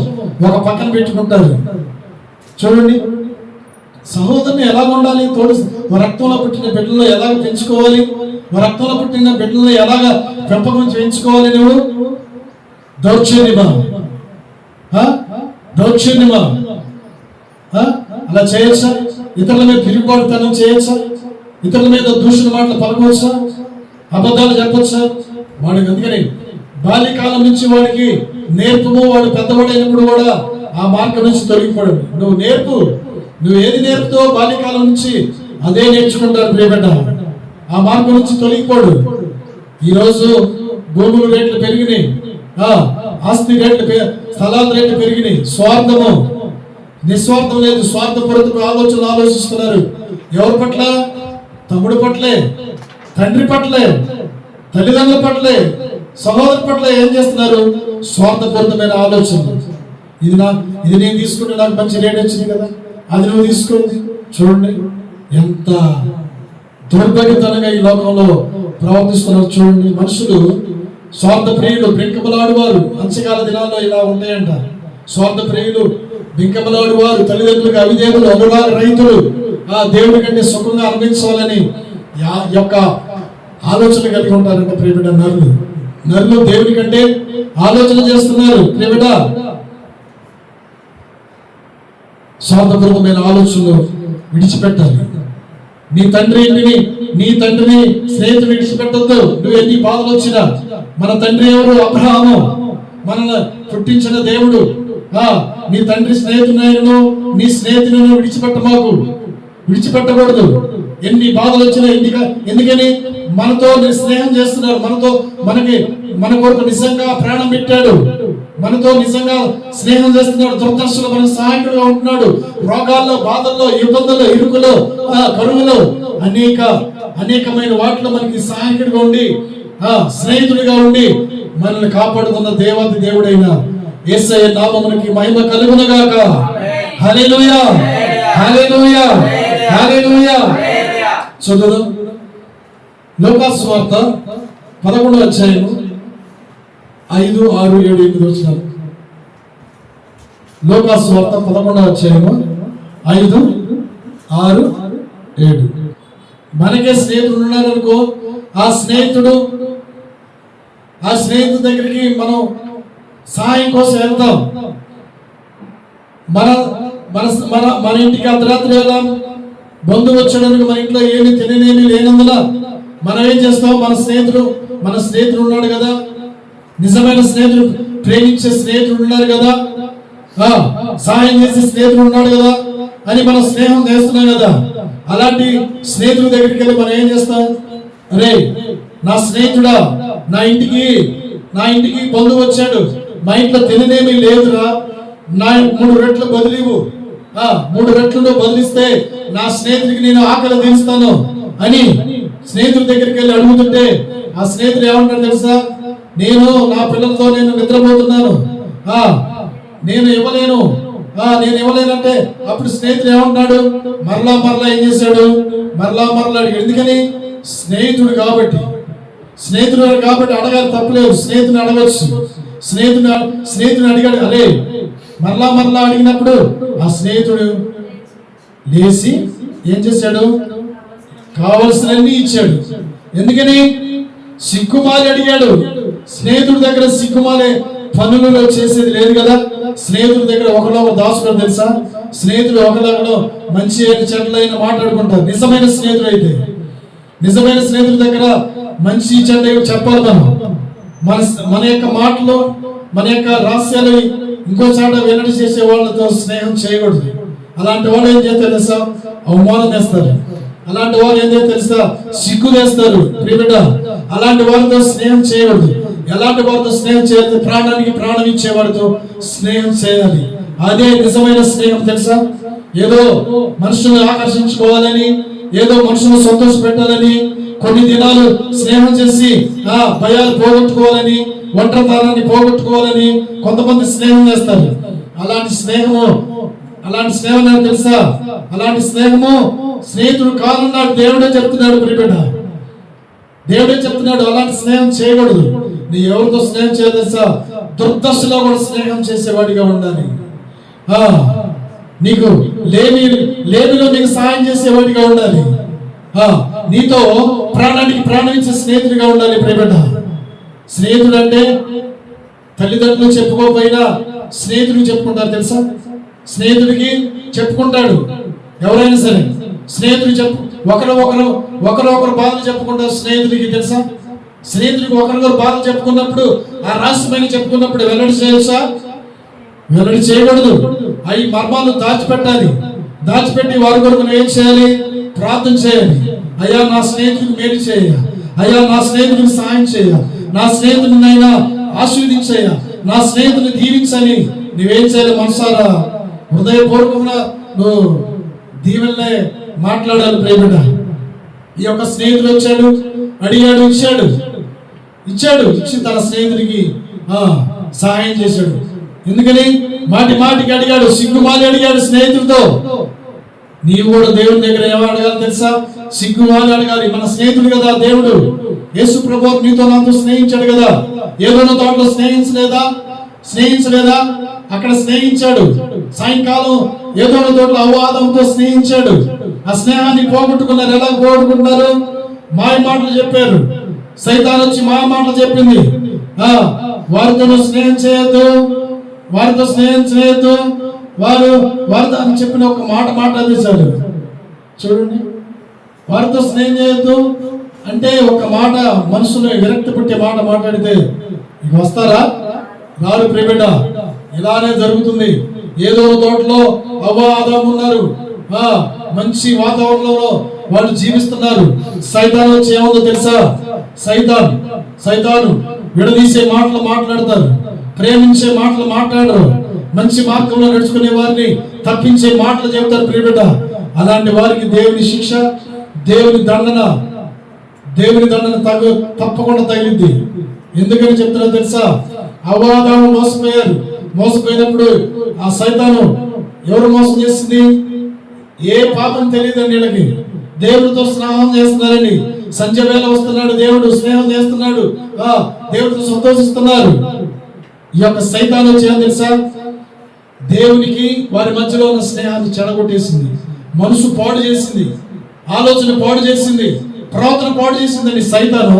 ఒక పక్కన పెట్టుకుంటారు. చూడండి, సహోదరుని ఎలా ఉండాలి? తోడు రక్తంలో పుట్టిన బిడ్డలను ఎలాగ పెంచుకోవాలి? రక్తంలో పుట్టిన బిడ్డలను ఎలాగ పెంపకం చేయించుకోవాలి? నువ్వు దౌర్జన్యమా అలా చేయొచ్చా? ఇతరుల మీద తిరుగుబాటుతనం చేయొచ్చా? ఇతరుల మీద దూషణ మాటలు పలకవచ్చా? అబద్ధాలు చెప్పొచ్చా? వాడికి అందుకని బాల్యకాలం నుంచి వాడికి నేర్పుము. వాడు పెద్దవాడైనప్పుడు కూడా ఆ మార్గం నుంచి తొలగిపోడు. నువ్వు ఏది నేర్పుతావో బాల్యకాలం నుంచి అదే నేర్చుకుంటారు ప్రియబిడ్డ. ఆ మార్గం నుంచి తొలగిపోడు. ఈరోజు భూముల రేట్లు పెరిగినాయి, ఆస్తి రేట్లు, స్థలాల రేట్లు పెరిగినాయి. స్వార్థము, నిస్వార్థం లేదు. స్వార్థపూరిత ఆలోచనలు ఆలోచిస్తున్నారు. ఎవరి పట్ల? తమ్ముడు పట్లే, తండ్రి పట్లే, తల్లిదండ్రుల పట్లే, సహోదరు పట్ల ఏం చేస్తున్నారు? స్వార్థపూరితమైన ఆలోచన. ఇది నేను తీసుకుంటే నాకు మంచి రేట్ వచ్చింది కదా, అది నువ్వు తీసుకోండి. చూడండి ఎంత దౌర్భాగ్యతనంగా ఈ లోకంలో ప్రవర్తిస్తున్నారు. చూడండి, మనుషులు స్వార్థ ప్రియులు, బింకములాడువారు. అంత్యకాల దినాల్లో ఇలా ఉంటాయంట. స్వార్థ ప్రియులు, బింకములాడువారు, తల్లిదండ్రులకు అవిధేయులు, అనురాగ రైతులు, ఆ దేవుడి కంటే సుఖంగా అనుభవించాలని యొక్క ఆలోచన కలిగి ఉంటారంట ప్రియబిడ్డ. నరులు దేవుడి కంటే ఆలోచన చేస్తున్నారు ప్రియబిడ్డ. స్వార్థపూర్వకమైన ఆలోచనలు విడిచిపెట్టాలి. నీ తండ్రిని స్నేహితుని విడిచిపెట్టద్దు. నువ్వు ఎన్ని బాధలు వచ్చినా. మన తండ్రి ఎవరు? అబ్రహాము, మనల్ని పుట్టించిన దేవుడు. నీ తండ్రి స్నేహితునైనను నీ స్నేహితులను విడిచిపెట్టకూడదు. ఎన్ని బాధలు వచ్చినా ఎందుకని? మనతో స్నేహం చేస్తున్నారు. మన కొరకు నిజంగా ప్రాణం పెట్టాడు. మనతో నిజంగా స్నేహం చేస్తున్నాడు. దుర్దర్శలో మన సహాయకుడుగా ఉంటున్నాడు. రోగాల్లో, బాధల్లో, ఇబ్బందుల్లో, ఇరుకులో, కరువులో, అనేకమైన వాటిలో మనకి సహాయకుడిగా ఉండి, స్నేహితుడిగా ఉండి మనల్ని కాపాడుతున్న దేవాది దేవుడైన యేసయ్య నామమునకి మహిమ కలుగునుగాక. హల్లెలూయా, హల్లెలూయా, హల్లెలూయా. చదువు లూకాసు వార్త 11వ అధ్యాయము 5, 6, 7, 8 వచనాలు. లూకాసు వార్త 11వ అధ్యాయము 5, 6, 7. మనకే స్నేహితుడు ఉన్నారనుకో, ఆ స్నేహితుడి దగ్గరికి మనం సహాయం కోసం వెళ్తాం. మన ఇంటికి అర్ధరాత్రి వెళ్దాం. బంధువు వచ్చాడనుకో, మన ఇంట్లో ఏమి తినేమి లేనందున మనం ఏం చేస్తాం? మన స్నేహితుడు ఉన్నాడు కదా, నిజమైన స్నేహితుడు, ప్రేమించే స్నేహితుడు ఉన్నారు కదా, సహాయం చేసే స్నేహితుడు ఉన్నాడు కదా అని మనం స్నేహం చేస్తున్నాం కదా. అలాంటి స్నేహితుడి దగ్గరికి వెళ్ళి మనం ఏం చేస్తాం? అరే నా స్నేహితుడా, నా ఇంటికి బంధువు వచ్చాడు, మా ఇంట్లో తినేమి లేదురా, నా 3 రెట్లు బదిలీవు, 3 రెట్లు బదిలిస్తే నా స్నేహితుడికి నేను ఆకలి తీరుస్తాను అని స్నేహితుడి దగ్గరికి వెళ్ళి అడుగుతుంటే ఆ స్నేహితుడు ఏమంటాడు తెలుసా? నేను నా పిల్లలతో నిద్రపోతున్నాను, నేను ఇవ్వలేనంటే అప్పుడు స్నేహితుడు ఏమంటున్నాడు? మరలా ఏం చేశాడు? మరలా అడిగాడు. ఎందుకని? స్నేహితుడు కాబట్టి అడగాలి, తప్పలేదు. స్నేహితుని అడగచ్చు. స్నేహితుని అడిగాడు. అరే మరలా అడిగినప్పుడు ఆ స్నేహితుడు లేచి ఏం చేశాడు? కావలసినన్ని ఇచ్చాడు. ఎందుకని? సిగ్గుమాలి అడిగాడు. స్నేహితుడి దగ్గర సిగ్గుమాలే పనులలో చేసేది లేదు కదా. స్నేహితుడి దగ్గర ఒకరిలో దాచుకోవడం తెలుసా? స్నేహితుడు ఒకరిలో మంచి చెడ్డలైన మాట్లాడుకుంటారు. నిజమైన స్నేహితుడు అయితే, నిజమైన స్నేహితుడి దగ్గర మంచి చెడ్డ చెప్పాలి. మన యొక్క మాటలు, మన యొక్క రహస్యాలు ఇంకో చాట వెల్లడి చేసే వాళ్ళతో స్నేహం చేయకూడదు. అలాంటి వాళ్ళు ఏం చేస్తారు తెలుసా? అవమానం చేస్తారు. అలాంటి వాళ్ళు ఏం చేస్తారు తెలుసా? సిగ్గు చేస్తారు. ప్రియబిడ్డ, అలాంటి వాళ్ళతో స్నేహం చేయకూడదు. ఎలాంటి వాళ్ళతో స్నేహం చేయాలి? ప్రాణానికి ప్రాణం ఇచ్చేవాడితో స్నేహం చేయాలి. అదే నిజమైన స్నేహం తెలుసా? ఏదో మనుషులను ఆకర్షించుకోవాలని, ఏదో మనుషులను సంతోష పెట్టాలని, కొన్ని దినాలు స్నేహం చేసి భయాలు పోగొట్టుకోవాలని, ఒంటరితనాన్ని పోగొట్టుకోవాలని కొంతమంది స్నేహం చేస్తారు. అలాంటి స్నేహం తెలుసా? అలాంటి స్నేహము స్నేహితుడు కాదన్నాడు. దేవుడే చెప్తున్నాడు. ప్రియబిడ్డ, దేవుడే చెప్తున్నాడు అలాంటి స్నేహం చేయకూడదు. నీ ఎవరితో స్నేహం చేయాలి తెలుసా? దుర్దశలో కూడా స్నేహం చేసేవాడిగా ఉండాలి. నీకు లేమిలో నీకు సహాయం చేసేవాడిగా ఉండాలి. నీతో ప్రాణానికి ప్రాణం ఇచ్చే స్నేహితుడిగా ఉండాలి. ప్రియబిడ్డ, స్నేహితుడు అంటే తల్లిదండ్రులు చెప్పుకోకపోయినా స్నేహితుడికి చెప్పుకుంటారు తెలుసా? స్నేహితుడికి చెప్పుకుంటాడు ఎవరైనా సరే. స్నేహితుడు ఒకరు బాధలు చెప్పుకుంటారు స్నేహితుడికి తెలుసా? స్నేహితుడికి ఒకరికొకరు బాధలు చెప్పుకున్నప్పుడు, ఆ రహస్యమైన చెప్పుకున్నప్పుడు వెల్లడి చేయొచ్చా? వెల్లడి చేయకూడదు. అవి మర్మాలు దాచిపెట్టాలి. దాచిపెట్టి వారి కొరకు ఏం చేయాలి? ప్రార్థన చేయాలి. అయ్యా నా స్నేహితుడికి మేలు చేయ, అయ్యా నా స్నేహితుడికి సహాయం చేయ, నా స్నేహితుడినైనా ఆశీర్వదించయ్యా, నా స్నేహితుడిని దీవించని నువ్వేం చేయాలి? మనసారా హృదయపూర్వకంగా నువ్వు దీవెనలే మాట్లాడాలి. ప్రియబిడ్డ, ఈ యొక్క స్నేహితుడు వచ్చాడు, అడిగాడు, ఇచ్చి తన స్నేహితుడికి సహాయం చేశాడు. ఎందుకని? మాటికి అడిగాడు, సిగ్గుమాలి అడిగాడు స్నేహితుడితో. నీవు కూడా దేవుని దగ్గర ఏమో అడగాలి తెలుసా? సిగ్గుమాలి అడగాలి. మన స్నేహితుడు కదా దేవుడు. యేసు ప్రభువు నీతో నాతో స్నేహించాడు కదా. ఏదో తోటలో స్నేహించలేదా? అక్కడ స్నేహించాడు. సాయంకాలం ఏదో తోటలో అవాదంతో స్నేహించాడు. ఆ స్నేహాన్ని పోగొట్టుకున్నారు. ఎలా పోగొట్టుకుంటున్నారు? మాయ మాటలు చెప్పారు. సైతాన్ వచ్చి మాయ మాటలు చెప్పింది. వారితో స్నేహం చేయొద్దు, వారితో అని చెప్పిన ఒక మాట మాట్లాడేశాడు. చూడండి, వారితో స్నేహం చేయొద్దు అంటే ఒక మాట మనసులో విరక్తి పుట్టే మాట మాట్లాడితే ఇక వస్తారా? రారు. ప్రియబిడ్డ, ఇలానే జరుగుతుంది. ఏదో తోటలో అవ్వ ఆదాము ఉన్నారు. మంచి వాతావరణంలో వాళ్ళు జీవిస్తున్నారు. సైతాన్ వచ్చి ఏముందో తెలుసా? సైతాను విడదీసే మాటలు మాట్లాడతారు, ప్రేమించే మాటలు మాట్లాడరు, మంచి మార్గంలో నడుచుకునే వారిని తప్పించే మాటలు చెబుతారు. ప్రియబిడ్డ, అలాంటి వారికి దేవుని శిక్ష, దేవుని దండన తప్పకుండా తగిలింది. ఎందుకని చెప్తున్నా తెలుసా? అవాదాము మోసపోయినప్పుడు ఆ సైతాను ఎవరు మోసం చేసింది? ఏ పాపం తెలియదండి వీళ్ళకి. దేవుడితో స్నేహం చేస్తున్నారండి. సంధ్య వేళ వస్తున్నాడు దేవుడు, స్నేహం చేస్తున్నాడు, దేవుడితో సంతోషిస్తున్నారు. ఈ యొక్క సైతాను వచ్చేది తెలుసా? దేవునికి వారి మధ్యలో ఉన్న స్నేహాన్ని చెడగొట్టేసింది. మనసు పాడు చేసింది, ఆలోచన పాడు చేసింది, ప్రవర్తన పాడు చేసిందని సైతాను.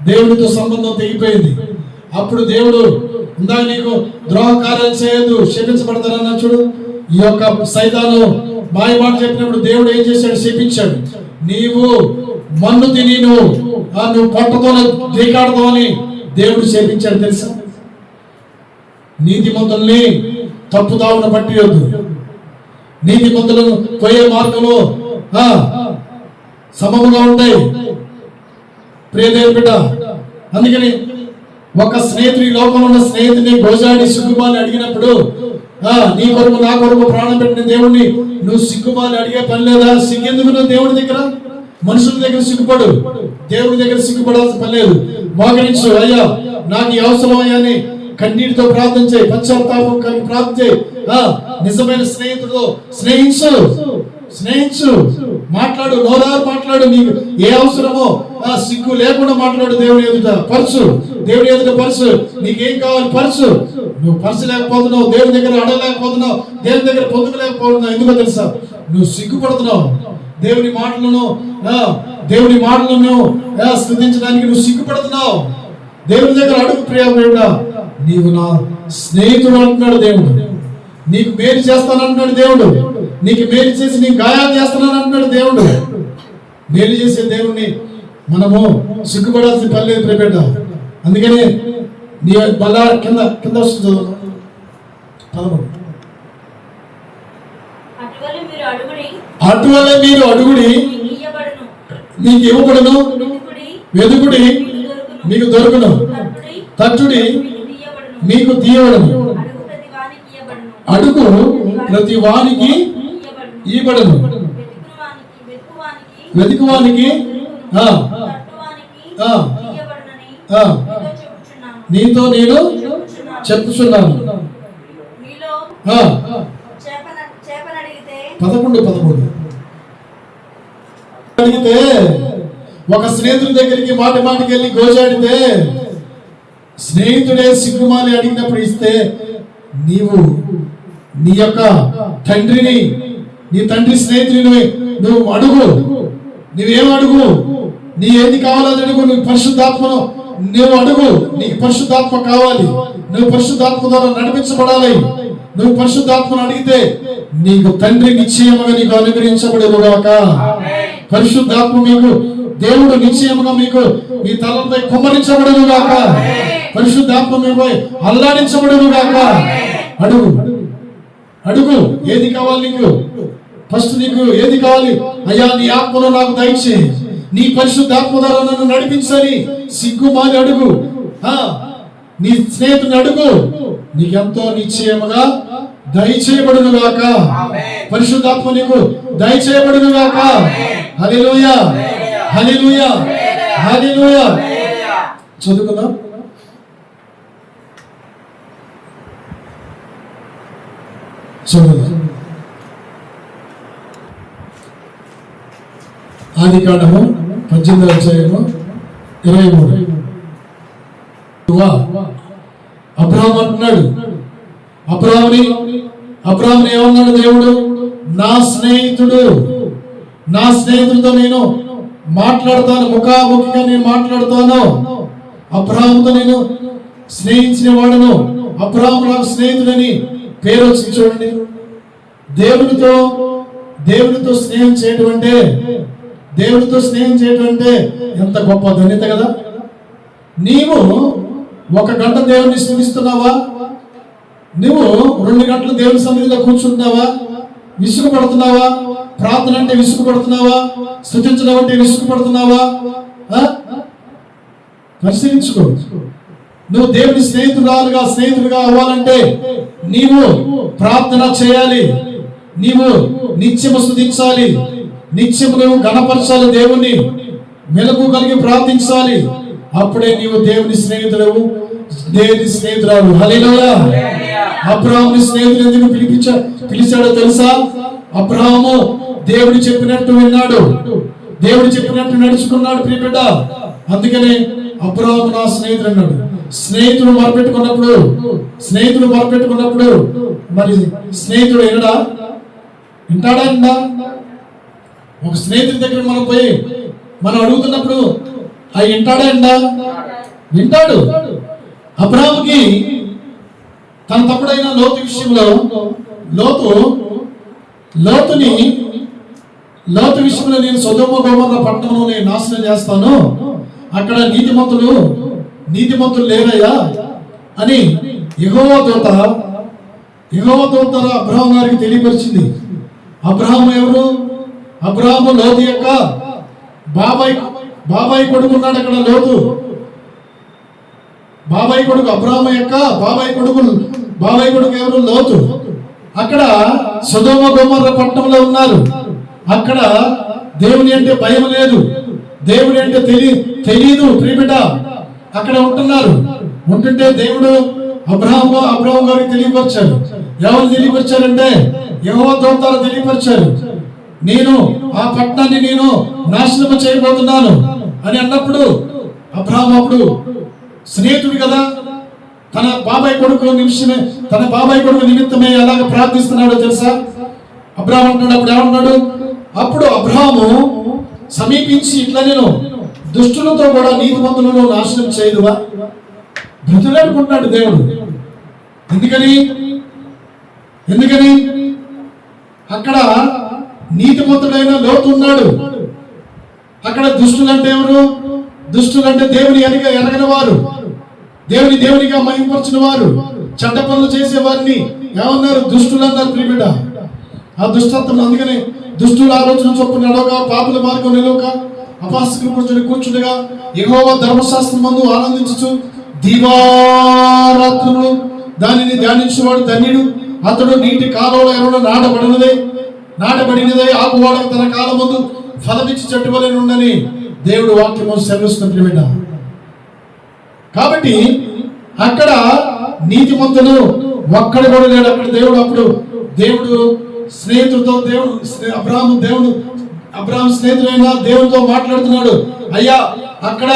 దేవుడితో సంబంధం తెగిపోయింది. అప్పుడు దేవుడు ఇందాక నీకు ద్రోహ కార్యాలు చేయొద్దు, శపించబడతారన్నా చూడు. ఈ యొక్క సైతాను మాయ మాట చెప్పినప్పుడు దేవుడు ఏం చేశాడు? శపించాడు. నీవు మన్ను తిని నువ్వు పొట్టతో ఢీకాడతావని దేవుడు శపించాడు తెలుసా? నీతిమంతుల్ని తప్పుదావున పట్టియొద్దు. నీతిమంతులను పోయే మార్గంలో సమముగా ఉంటాయి. ప్రియదేవుని బిడ్డ, అందుకని ఒక స్నేహితుడి లోకంలో ఉన్న స్నేహితుడిని గోజాడి సిగ్గుమాలి అడిగినప్పుడు, నీ కొరకు నా కొరకు ప్రాణం పెట్టిన దేవుడిని నువ్వు సిగ్గుమాలి అడిగే పని లేదా? సిగ్గెందుకు? నువ్వు దేవుడి దగ్గర, మనుషుల దగ్గర సిగ్గుపడు, దేవుడి దగ్గర సిగ్గుపడాల్సిన పని లేదు. మోకరించు, అయ్యా నాకు ఈ అవసరం అయ్యా అని కన్నీటితో ప్రార్థన చేయి, పశ్చాత్తాపం కలిగి ప్రార్థన చేయి. నిజమైన స్నేహితుడితో స్నేహించు, మాట్లాడు, నోరారు మాట్లాడు. నీకు ఏ అవసరమో సిగ్గు లేకుండా మాట్లాడు. దేవుని ఎదుట పరుచు. నీకేం కావాలి? పరుచు. నువ్వు పరచలేకపోతున్నావు, దేవుని దగ్గర అడగలేకపోతున్నావు, దేవుని దగ్గర పొందుకోలేకపోతున్నావు. ఎందుకో తెలుసా? నువ్వు సిగ్గుపడుతున్నావు. దేవుని మాటలను స్తుతించడానికి నువ్వు సిగ్గుపడుతున్నావు. దేవుని దగ్గర అడుగు ప్రియమైనడా, నీవు నా స్నేహితుడు అంటున్నాడు దేవుడు. నీకు మేలు చేస్తానంటున్నాడు దేవుడు. నీకు మేలు చేసి నీకు గాయాలు చేస్తానని అంటున్నాడు దేవుడు. మేలు చేసే దేవుణ్ణి మనము సిగ్గుపడాల్సిన పని లేదు ప్రియబిడ్డ. అందుకనే నీ మళ్ళా కింద కింద వస్తుంది 11. అటువలే మీరు అడుగుడి మీకు ఇవ్వబడును, వెదుకుడి మీకు దొరుకును, తట్టుడి మీకు తీయబడును, అడుగు ప్రతి వానికి ఇవ్వబడును, వెతుకువానికి నీతో నేను చెప్పుచున్నాను. 11 అడిగితే ఒక స్నేహితుడి దగ్గరికి మాటికి వెళ్ళి గోజాడితే స్నేహితుడే సిగ్గుమాలి అడిగినప్పుడు ఇస్తే నీవు నీ యొక్క తండ్రిని, నీ తండ్రి స్నేహితుడిని నువ్వు అడుగు. నువ్వేం అడుగు? నీ ఏది కావాలో అది అడుగు. నువ్వు పరిశుద్ధాత్మను నువ్వు అడుగు. నీకు పరిశుద్ధాత్మ కావాలి, నువ్వు పరిశుద్ధాత్మ ద్వారా నడిపించబడాలి. నువ్వు పరిశుద్ధాత్మను అడిగితే నీకు తండ్రి నిశ్చయముగా నీకు అనుగ్రహించబడేగాక. పరిశుద్ధాత్మ మీకు దేవుడు నిశ్చయముగా మీకు మీ తలపై కుమ్మరించబడేగాక. పరిశుద్ధాత్మ మీపై అల్లాడించబడేగాక. అడుగు అడుగు. ఏది కావాలి నీకు? ఫస్ట్ నీకు ఏది కావాలి? అయ్యా నీ ఆత్మను నాకు దయచేయి, నీ పరిశుద్ధాత్మ ద్వారా నన్ను నడిపించాలి. సిగ్గుమాలి అడుగు. నీ స్నేహితుని అడుగు, నీకెంతో నిశ్చయముగా దయచేయబడును గాక. పరిశుద్ధాత్మ నీకు దయచేయబడును గాక. హల్లెలూయా, హల్లెలూయా, హల్లెలూయా. చదువుకుందాం. చదువుకుందాం. ఆదికాండము 18వ అధ్యాయము 23. అబ్రహాము అంటున్నాడు, అబ్రహాముని ఏమన్నాడు దేవుడు? నా స్నేహితుడితో నేను మాట్లాడతాను, ముఖాముఖిగా నేను మాట్లాడతాను. అబ్రహాముతో నేను స్నేహించిన వాడును, అబ్రహాము నాకు స్నేహితుడని పేరు వచ్చింది. చూడండి, దేవునితో స్నేహం చేయడం అంటే, దేవునితో స్నేహం చేయడం అంటే ఎంత గొప్ప ధన్యత కదా. నీవు 1 గంట దేవుని స్తుతిస్తున్నావా? నువ్వు 2 గంటలు దేవుని సన్నిధిలో కూర్చుంటున్నావా? విసుగు పడుతున్నావా? ప్రార్థన అంటే విసుగు పడుతున్నావా? స్తుతించడం అంటే విసుగు పడుతున్నావా? పరిశీలించుకో. నువ్వు దేవుని స్నేహితుడిగా అవ్వాలంటే నీవు ప్రార్థన చేయాలి, నీవు నిత్యము స్తుతించాలి, నిత్యము నువ్వు గణపరచాలి, దేవుని మెలకు కలిగి ప్రార్థించాలి. అప్పుడే నీవు దేవుని స్నేహితుడవు, దేవుని స్నేహితురాలు. హల్లెలూయా. అబ్రహాముని స్నేహితుడు ఎందుకు పిలిచాడో తెలుసా? అబ్రహాము దేవుడు చెప్పినట్టు విన్నాడు, దేవుడు చెప్పినట్టు నడుచుకున్నాడు ప్రియబిడ్డ. అందుకనే అబ్రహాము నా స్నేహితుడు అన్నాడు. స్నేహితుడు మొరపెట్టుకున్నప్పుడు మరి స్నేహితుడు వింటాడా? ఒక స్నేహితుడి దగ్గర మనం పోయి మనం అడుగుతున్నప్పుడు వింటాడా? వింటాడు. అబ్రహాముకి తన తమ్ముడైన లోతు విషయంలో లోతు విషయంలో నేను సొదొమ గొమొర్రా పట్టణమును నేను నాశనం చేస్తాను, అక్కడ నీతిమంతులు లేరయ్యా అని యెహోవా దూత అబ్రహాం గారికి తెలియపరిచింది. అబ్రహాము ఎవరు? అబ్రహాము లోతు యొక్క బాబాయ్ కొడుకు ఉన్నాడు అక్కడ. లోతు బాబాయ్ కొడుకు, అబ్రహాము యొక్క బాబాయ్ కొడుకు ఎవరు? లోతు. అక్కడ సొదొమ గొమొర్రా పట్టణంలో ఉన్నారు. అక్కడ దేవుని అంటే భయం లేదు, దేవుని అంటే తెలియదు ప్రియబిడ్డ. అక్కడ ఉంటుంటే దేవుడు అబ్రహాం గారికి తెలియపరిచారు. ఎవరు తెలియపరిచారంటే యెహోవా దూతలు తెలియపరిచారు. నేను ఆ పట్టణాన్ని నేను నాశనం చేయబోతున్నాను అని అన్నప్పుడు అబ్రహాం అప్పుడు స్నేహితుడు కదా, తన బాబాయ్ కొడుకు నిమిత్తమే ఎలాగ ప్రార్థిస్తున్నాడో తెలుసా? అబ్రహాం అంటున్నాడు. అప్పుడు ఏమంటున్నాడు? అప్పుడు అబ్రహాము సమీపించి ఇట్లా, నేను దుష్టులతో కూడా నీతిమంతులను నాశనం చేయదువా? బ్రతులాడుకుంటున్నాడు దేవుడు. ఎందుకని అక్కడ నీతిమంతుడైన లోతు ఉన్నాడు. అక్కడ దుష్టులంటే ఎవరు? దుష్టులంటే దేవుని ఎరగని వారు, దేవునిగా మహిమపరచిన వారు, చెడ్డ పనులు చేసే వారిని ఏమన్నారు? దుష్టులు అన్నారు. ప్రియబిడ్డ, ఆ దుష్టత్వం. అందుకని దుష్టులు ఆలోచన చొప్పున నడవగా, పాపుల మార్గం నిలవక, అపహాస్యులు కూర్చుండగా, యెహోవా ధర్మశాస్త్రం మందు ఆనందించుచు దివారాత్రులు దానిని ధ్యానించేవాడు ధన్యుడు. అతడు నీటి కాలంలో ఎవరో నాటబడినదే ఆకువాడక తన కాలం ముందు ఫలమిచ్చి చెట్టు వలె నుండని దేవుడు వాక్యము సెలవిస్తున్న బిడ్డ. కాబట్టి అక్కడ నీతిమంతులు ఒక్కడు కూడా లేడు. అక్కడ దేవుడు స్నేహితుడితో అబ్రాహాము స్నేహితుడైన దేవుడితో మాట్లాడుతున్నాడు. అయ్యా, అక్కడ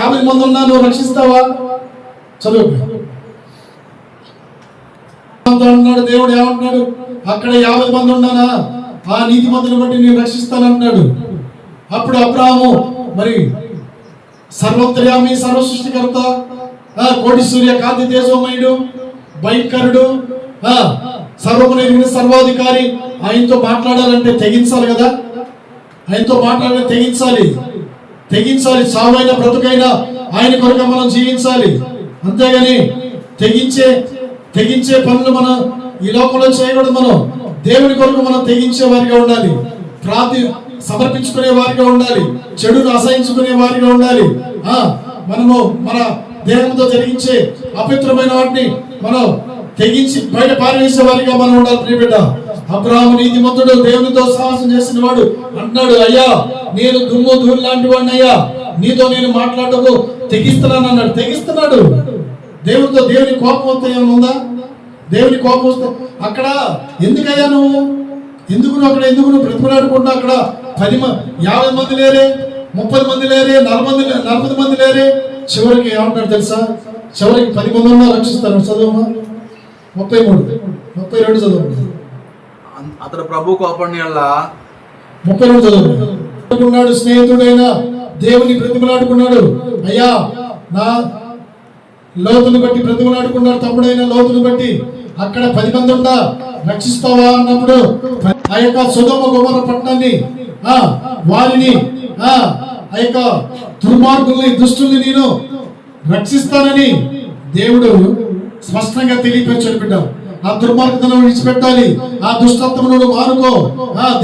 50 మంది ఉన్నా నువ్వు రక్షిస్తావా? చదువు అన్నాడు. దేవుడు ఏమంటున్నాడు? అక్కడ 50 మంది ఉన్నానా, ఆ నీతిమంతుని బట్టి నేను రక్షిస్తానంటున్నాడు. అప్పుడు అబ్రాహాము మరి సర్వోత్తర్యామి, సర్వ సృష్టికర్త, కోటి సూర్య కాంతి తేజోమయుడు, భయంకరుడు, సర్వమును ఎరిగిన సర్వాధికారి, ఆయనతో మాట్లాడాలంటే తెగించాలి కదా. ఆయనతో మాట్లాడాలంటే తెగించాలి. సావైన బ్రతుకైనా ఆయన కొరకు మనం జీవించాలి. అంతేగాని తెగించే పనులు మనం ఈ లోకంలో చేయకూడదు. మనం దేవుని కొరకు మనం తెగించే వారిగా ఉండాలి. సమర్పించుకునే వారిగా ఉండాలి. చెడును అసహించుకునే వారిగా ఉండాలి. మనము మన దేహంతో జరిగించే అపవిత్రమైన వాటిని మనం తెగించి బయట పారవేసే వారిగా మనం ఉండాలి. ప్రియబిడ్డ, అబ్రాహాము నీతిమంతుడు, దేవునితో సాహసం చేసిన వాడు అంటున్నాడు, అయ్యా నేను దుమ్ము ధూళి లాంటి వాడిని, అయ్యా నీతో నేను మాట్లాడకు తెగిస్తున్నాను అన్నాడు. తెగిస్తున్నాడు దేవునితో. దేవుని కోపం వస్తే ఏమైనా ఉందా? దేవుని కోపం వస్తే అక్కడ ఎందుకయ్యా నువ్వు బ్రతుకులాడుకుంటా? అక్కడ 50 మంది లేరే, 30 మంది లేరే, 40 మంది లేరే. చివరికి ఏమంటాడు తెలుసా? చివరికి 10 మంది ఉన్నా రక్షిస్తాను. చదువు 32 చదువు. అతడు ప్రభు కోపం 32 చదువుకున్నాడు. స్నేహితుడైన దేవుని బ్రతిమలాడుకున్నాడు. అయ్యా, నా లోతును బట్టి బ్రతిమలాడుకున్నాడు. తమ్ముడైన లోతును బట్టి అక్కడ 10 మంది ఉందా రక్షిస్తావా అన్నప్పుడు ఆ యొక్క సొదొమ గొమొర్రా పట్టణాన్ని, వారిని, ఆ యొక్క దుర్మార్గుల్ని, దుష్టుల్ని నేను రక్షిస్తానని దేవుడు స్పష్టంగా తెలియపరిచాడు. బిడ్డ, ఆ దుర్మార్గతను విడిచిపెట్టాలి. ఆ దుష్టత్వమును మానుకో.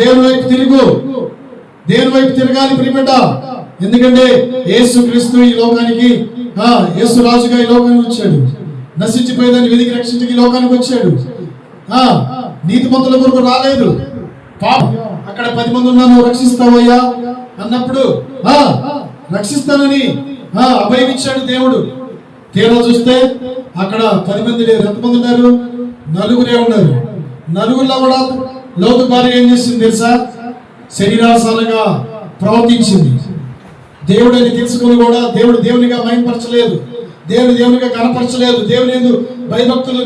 దేవుని వైపు తిరగాలి ప్రియబిడ్డ. ఎందుకంటే యేసు క్రీస్తు ఈ లోకానికి, యేసు రాజుగా ఈ లోకానికి వచ్చాడు. నశించిపోయేదాన్ని వెతికి రక్షించకి ఈ లోకానికి వచ్చాడు. నీతిమంతుల కొరకు రాలేదు. అక్కడ 10 మంది ఉన్నా నువ్వు రక్షిస్తావయ్యా అన్నప్పుడు రక్షిస్తానని అభయం ఇచ్చాడు దేవుడు. తీరా చూస్తే అక్కడ 10 మంది లేరు. ఎంతమంది ఉన్నారు? 4 ఉన్నారు. 4లో కూడా లోతు భార్య ఏం చేసింది తెలుసా? శరీరాసాలుగా ప్రవర్తించింది. దేవుడిని తెలుసుకుని కూడా దేవునిగా మహిమపరచలేదు. దేవునిగా కనపరచలేదు. దేవుని యందు భయభక్తులు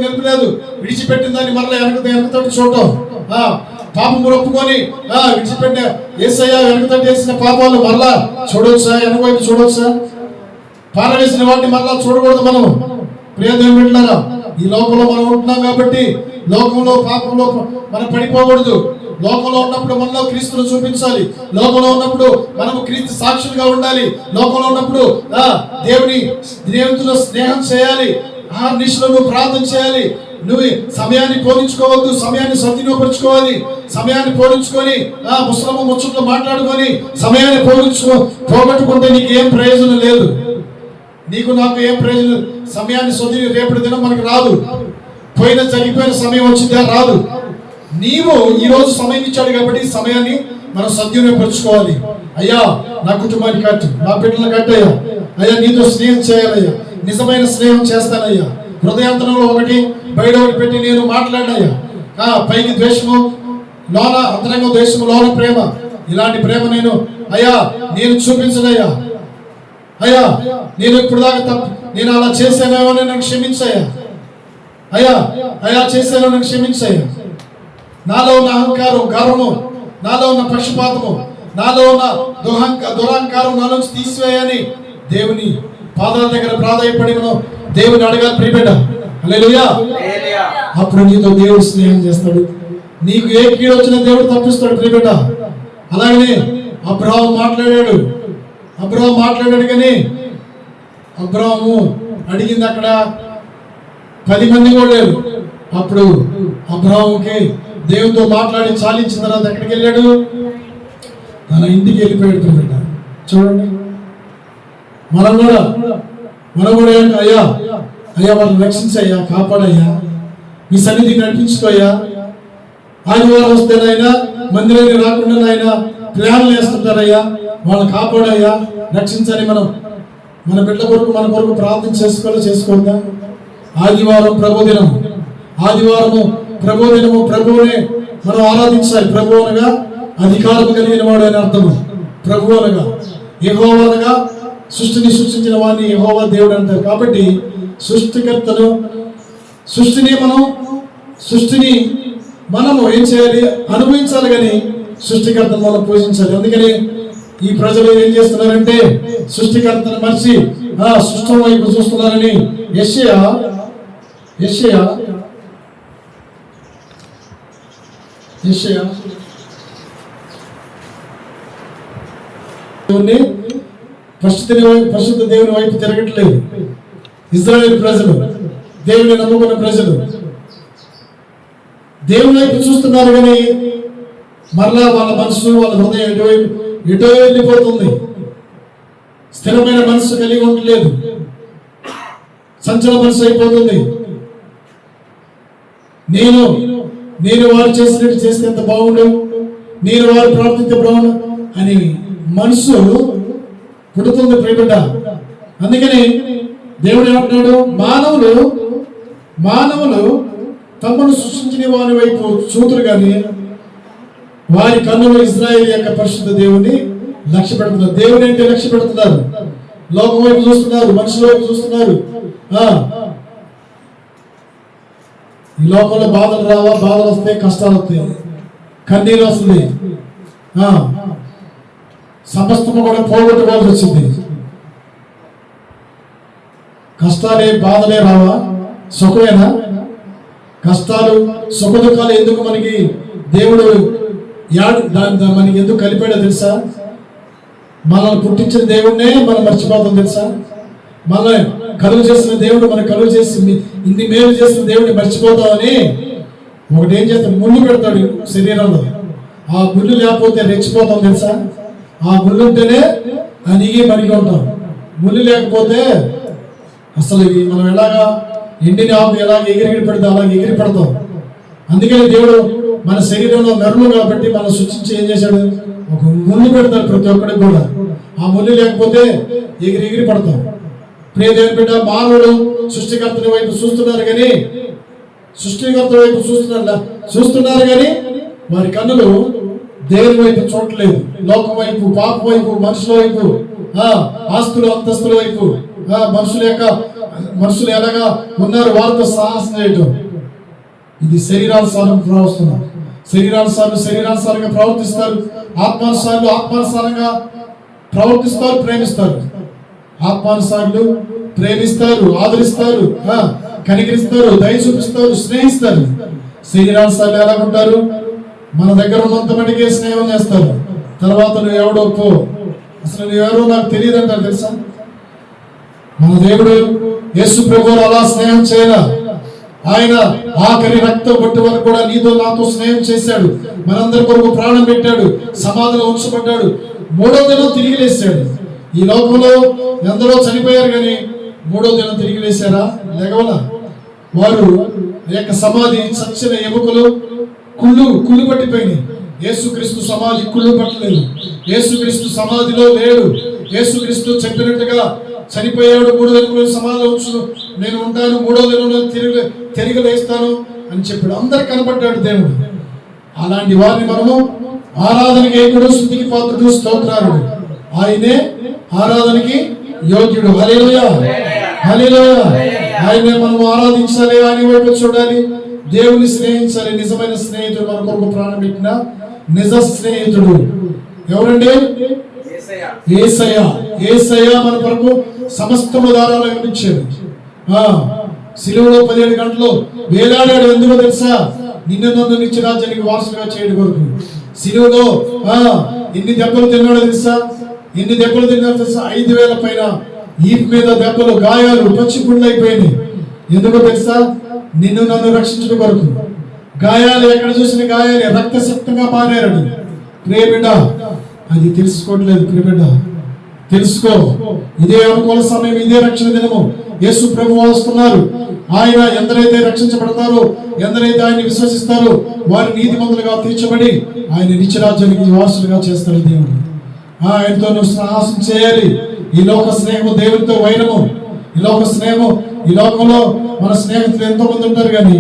నిలపలేదు. విడిచిపెట్టిన దాన్ని మరలా వెనకతోటి చూడటం, పాపములు ఒప్పుకొని విడిచిపెట్టిన యేసయ్య వెనకతోటి చేసిన పాపాలు మరలా చూడవచ్చా? వెనకవైపు చూడవచ్చా? పారవేసిన వాటిని మరలా చూడకూడదు. మనం ప్రియదేవుని బిడ్డలారా, ఈ లోకంలో మనం ఉంటున్నాం కాబట్టి లోకంలో పాపంలో మనం పడిపోకూడదు. లోకంలో ఉన్నప్పుడు మనలో క్రీస్తును చూపించాలి. లోకంలో ఉన్నప్పుడు మనము క్రీస్తు సాక్షులుగా ఉండాలి. లోకంలో ఉన్నప్పుడు దేవునితో స్నేహం చేయాలి. నిష్ఠను ప్రార్థన చేయాలి. నువ్వు సమయాన్ని పోలించుకోవద్దు. సమయాన్ని సద్వినియోగపరచుకోవాలి. సమయాన్ని పోలించుకొని ముసలమ్మ ముచ్చట్లు మాట్లాడుకొని సమయాన్ని పోగొట్టుకుంటే నీకు ఏం ప్రయోజనం లేదు. నాకు ఏం ప్రయోజనం? సమయాన్ని రేపటి దినం మనకు రాదు. జరిగిపోయిన సమయం వచ్చిందా? రాదు. నీవు ఈ రోజు సమయం ఇచ్చాడు కాబట్టి ఈ సమయాన్ని మనం సద్వినియోగపరచుకోవాలి. అయ్యా, నా కుటుంబాన్ని కట్టు, నా బిడ్డలు కట్టయ్యా. అయ్యా, నీతో స్నేహం చేయాలయ్యా. నిజమైన స్నేహం చేస్తానయ్యా. హృదయాంతరంలో ఒకటి, బయట ఒకటి పెట్టి నేను మాట్లాడినయ్యా. పైకి ద్వేషము, లోన అంతరంగ ద్వేషము, లోన ప్రేమ. ఇలాంటి ప్రేమ నేను చూపించనయ్యా. అయ్యా, నేను ఇప్పుడు దాకా నేను అలా చేశానేమో, నన్ను క్షమించయ్యా. చేశానో నన్ను క్షమించయ్యా. నాలో ఉన్న అహంకారం, గర్వము, నాలో ఉన్న పక్షపాతము, నాలో ఉన్న దురహంకారం నాలోంచి తీసివేయని దేవుని పాదాల దగ్గర ప్రాధాయపడి మనం దేవుని అడగాలి ప్రియబిడ్డ. హల్లెలూయా. అప్పుడు నీతో దేవుడు స్నేహం చేస్తాడు. నీకు ఏ కీడు వచ్చినా దేవుడు తప్పిస్తాడు ప్రియబిడ్డ. అలాగనే అబ్రహాము మాట్లాడాడు కానీ అబ్రహాము అడిగింది అక్కడ 10 మంది కూడా లేరు. అప్పుడు అబ్రహాముకి దేవునితో మాట్లాడి చాలించిన తర్వాత ఎక్కడికి వెళ్ళాడు? తన ఇంటికి వెళ్ళిపోయాడు ప్రియబిడ్డ. చూడండి, మనం కూడా ఏంటి? అయ్యా వాళ్ళని రక్షించయ్యా, కాపాడయ్యా, మీ సన్నిధికి నడిపించుకోయ్యా, ఆదివారం వస్తేనైనా మందిరానికి రాకుండా నాయన ప్లాన్లు వేస్తుంటారయ్యా, వాళ్ళని కాపాడయ్యా, రక్షించని మనం మన బిడ్డ కొరకు మన కొరకు ప్రార్థన చేసుకోవద్దా? ఆదివారము ప్రభుదినము ప్రభువునే మనం ఆరాధించాలి. ప్రభు అనగా అధికారం కలిగిన వాడు అని అర్థము. ప్రభు అనగా యెహోవా అనగా సృష్టిని సృష్టించిన వాడిని యెహోవా దేవుడు అంటారు. కాబట్టి సృష్టికర్తను సృష్టిని మనము ఏం చేయాలి? అనుభవించాలి, కానీ సృష్టికర్తను మనం పూజించాలి. అందుకని ఈ ప్రజలు ఏం చేస్తున్నారంటే సృష్టికర్తను మర్చి సృష్టం వైపు చూస్తున్నారని యెషయా పరిశుద్ధ దేవుని వైపు తిరగట్లేదు. ఇజ్రాయేల్ ప్రజలు, దేవుని నమ్ముకున్న ప్రజలు దేవుని వైపు చూస్తున్నారు, కానీ మరలా వాళ్ళ మనసు, వాళ్ళ హృదయం ఎటో వెళ్ళిపోతుంది. స్థిరమైన మనసు కలిగి ఉండలేదు, సంచలన మనసు అయిపోతుంది. నేను వారు చేసినట్టు చేస్తే ఎంత బాగుండు, నేను వారు ప్రార్థించే బాగుండు అని మనసు పుడుతుంది ప్రియబిడ్డ. అందుకని దేవుడు ఏమంటున్నాడు? మానవులు తమను సృష్టించిన వారి వైపు చూతురు, కానీ వారి కన్నులు ఇశ్రాయేలు యొక్క పరిశుద్ధ దేవుని లక్ష్య పెడుతున్నారు. దేవుని అంటే లక్ష్య పెడుతున్నారు, లోకం వైపు చూస్తున్నారు, మనుషుల వైపు చూస్తున్నారు. ఈ లోకంలో బాధలు రావా? బాధలు వస్తాయి, కష్టాలు వస్తాయి, కన్నీరు వస్తుంది, సమస్తము కూడా పోగొట్టుకోవాల్సి వచ్చింది. కష్టాలే బాధలే రావా? సుఖమేనా? కష్టాలు సుఖ దుఃఖాలు ఎందుకు మనకి దేవుడు మనకి ఎందుకు కలిపాడో తెలుసా? మనల్ని పుట్టించిన దేవుడినే మనం మర్చిపోతాం తెలుసా? మనల్ని కలుగు చేసిన దేవుడు మనకు కలుగు చేసి ఇన్ని మేలు చేసిన దేవుడిని మర్చిపోతామని ఒకటి ఏం చేస్తాడు? ముళ్ళు పెడతాడు శరీరంలో. ఆ ముళ్ళు లేకపోతే రెచ్చిపోతాం తెలుసా? ఆ ముళ్ళు ఉంటేనే అనిగి మరిగి ఉంటాం. ముళ్ళు లేకపోతే అసలు మనం ఎలాగా ఎండిన ఆకు ఎలాగ ఎగిరి పెడితే అలాగే ఎగిరి పడతాం. అందుకని దేవుడు మన శరీరంలో నరులు కాబట్టి మనం సృష్టించి ఏం చేశాడు? ఒక ముళ్ళు పెడతాడు ప్రతి ఒక్కడికి కూడా. ఆ ముళ్ళు లేకపోతే ఎగిరి పడతాం. ప్రియ దేవుని బిడ్డ, మానవుడు సృష్టికర్తని వైపు చూస్తున్నారు కానీ వారి కన్నులు దేవుని వైపు చూడలేదు. లోకం వైపు, పాప వైపు, మనుషుల వైపు, ఆస్తులు అంతస్తుల వైపు, మనుషులు ఎలాగా ఉన్నారు వారితో సాహసం చేయటం. ఇది శరీరానుసారం ప్రవర్తిస్తున్నారు. శరీరానుసారంగా ప్రవర్తిస్తారు. ఆత్మానుసారంగా ప్రవర్తిస్తారు, ప్రేమిస్తారు. ఆత్మానుసారులు ప్రేమిస్తారు, ఆదరిస్తారు, కనికరిస్తారు, దయ చూపిస్తారు, స్నేహిస్తారు. శరీరానుసారులు ఎలాగుంటారు? మన దగ్గర ఉన్నంత మటుకే స్నేహం చేస్తారు. తర్వాత నువ్వు ఎవడో పో, అసలు నువ్వెవరో నాకు తెలియదు అంటారు తెలుసా? మన దేవుడు యేసు ప్రభువు అలా స్నేహం చేయరా? ఆయన ఆఖరి రక్తం బొట్టు వరకు కూడా నీతో నాతో స్నేహం చేశాడు. మనందరి కొరకు ప్రాణం పెట్టాడు, సమాధిలో ఉంచబడ్డాడు, 3వ దినం తిరిగి లేచాడు. ఈ లోకంలో ఎందరో చనిపోయారు, కానీ 3వ దినం తిరిగి లేచారా? లేగవలా. వారు యొక్క సమాధి చచ్చిన ఎముకలు కుళ్ళు పట్టిపోయినాయి. యేసుక్రీస్తు సమాధి కుళ్ళు పట్టలేదు. యేసుక్రీస్తు సమాధిలో లేడు. యేసుక్రీస్తు చెప్పినట్టుగా చనిపోయాడు, 3వ దినం సమాధిలో ఉంచు, నేను ఉంటాను, 3వ దినంలో తిరిగి లేస్తాను అని చెప్పాడు. అందరికి కనపడ్డాడు దేవుడు. అలాంటి వారిని మనము ఆరాధనకి ఏకుడు, స్తుతికి పాత్రుడు, స్తోత్రారుడు. ఆయనే ఆరాధనకి యోగ్యుడు. హల్లెలూయా, హల్లెలూయా. ఆయనే మనం ఆరాధించాలి, ఆయన వైపు చూడాలి, దేవుని స్నేహించాలి. నిజమైన స్నేహితుడు, మన కొరకు ప్రాణం పెట్టిన నిజ స్నేహితుడు. ఎవరండి? యేసయ్య. యేసయ్య. యేసయ్య మన కొరకు సమస్తము దారాలు అనిపించాడు. సిలువలో 17 గంటలు వేలాడాడు. ఎందుకో తెలుసా? నిన్ను నన్ను నిత్యరాజ్యానికి వారసులుగా చేయడం కొరకు. సిలువలో ఎన్ని దెబ్బలు తిన్నాడో తెలుసా? ఎన్ని దెబ్బలు తిన్నాడో తెలుసా? 5,000 పైన ఈపు మీద దెబ్బలు, గాయాలు, పచ్చిపుండ్లు అయిపోయినాయి. ఎందుకో తెలుసా? నిన్ను నన్ను రక్షించడం కొరకు. గాయాలు ఎక్కడ చూసిన గాయాలు రక్తశక్తంగా మారాడు. ప్రియబిడ్డ, అది తెలుసుకోవట్లేదు. ప్రియబిడ్డ, తెలుసుకో. ఇదే అనుకూల సమయం, ఇదే రక్షణ దినము. యేసు ప్రభువు వస్తున్నారు. ఆయన ఎందరైతే రక్షించబడతారో, ఎందరైతే ఆయన్ని విశ్వసిస్తారో వారి నీతిమంతులుగా తీర్చబడి ఆయన నిత్యరాజ్యానికి వారసులుగా చేస్తాడు దేవుడు. ఆయనతో నువ్వు సాహసం చేయాలి. ఈ లోక స్నేహము దేవునితో వైరము. ఈ లోక స్నేహము, ఈ లోకంలో మన స్నేహితులు ఎంతో మంది ఉంటారు, కానీ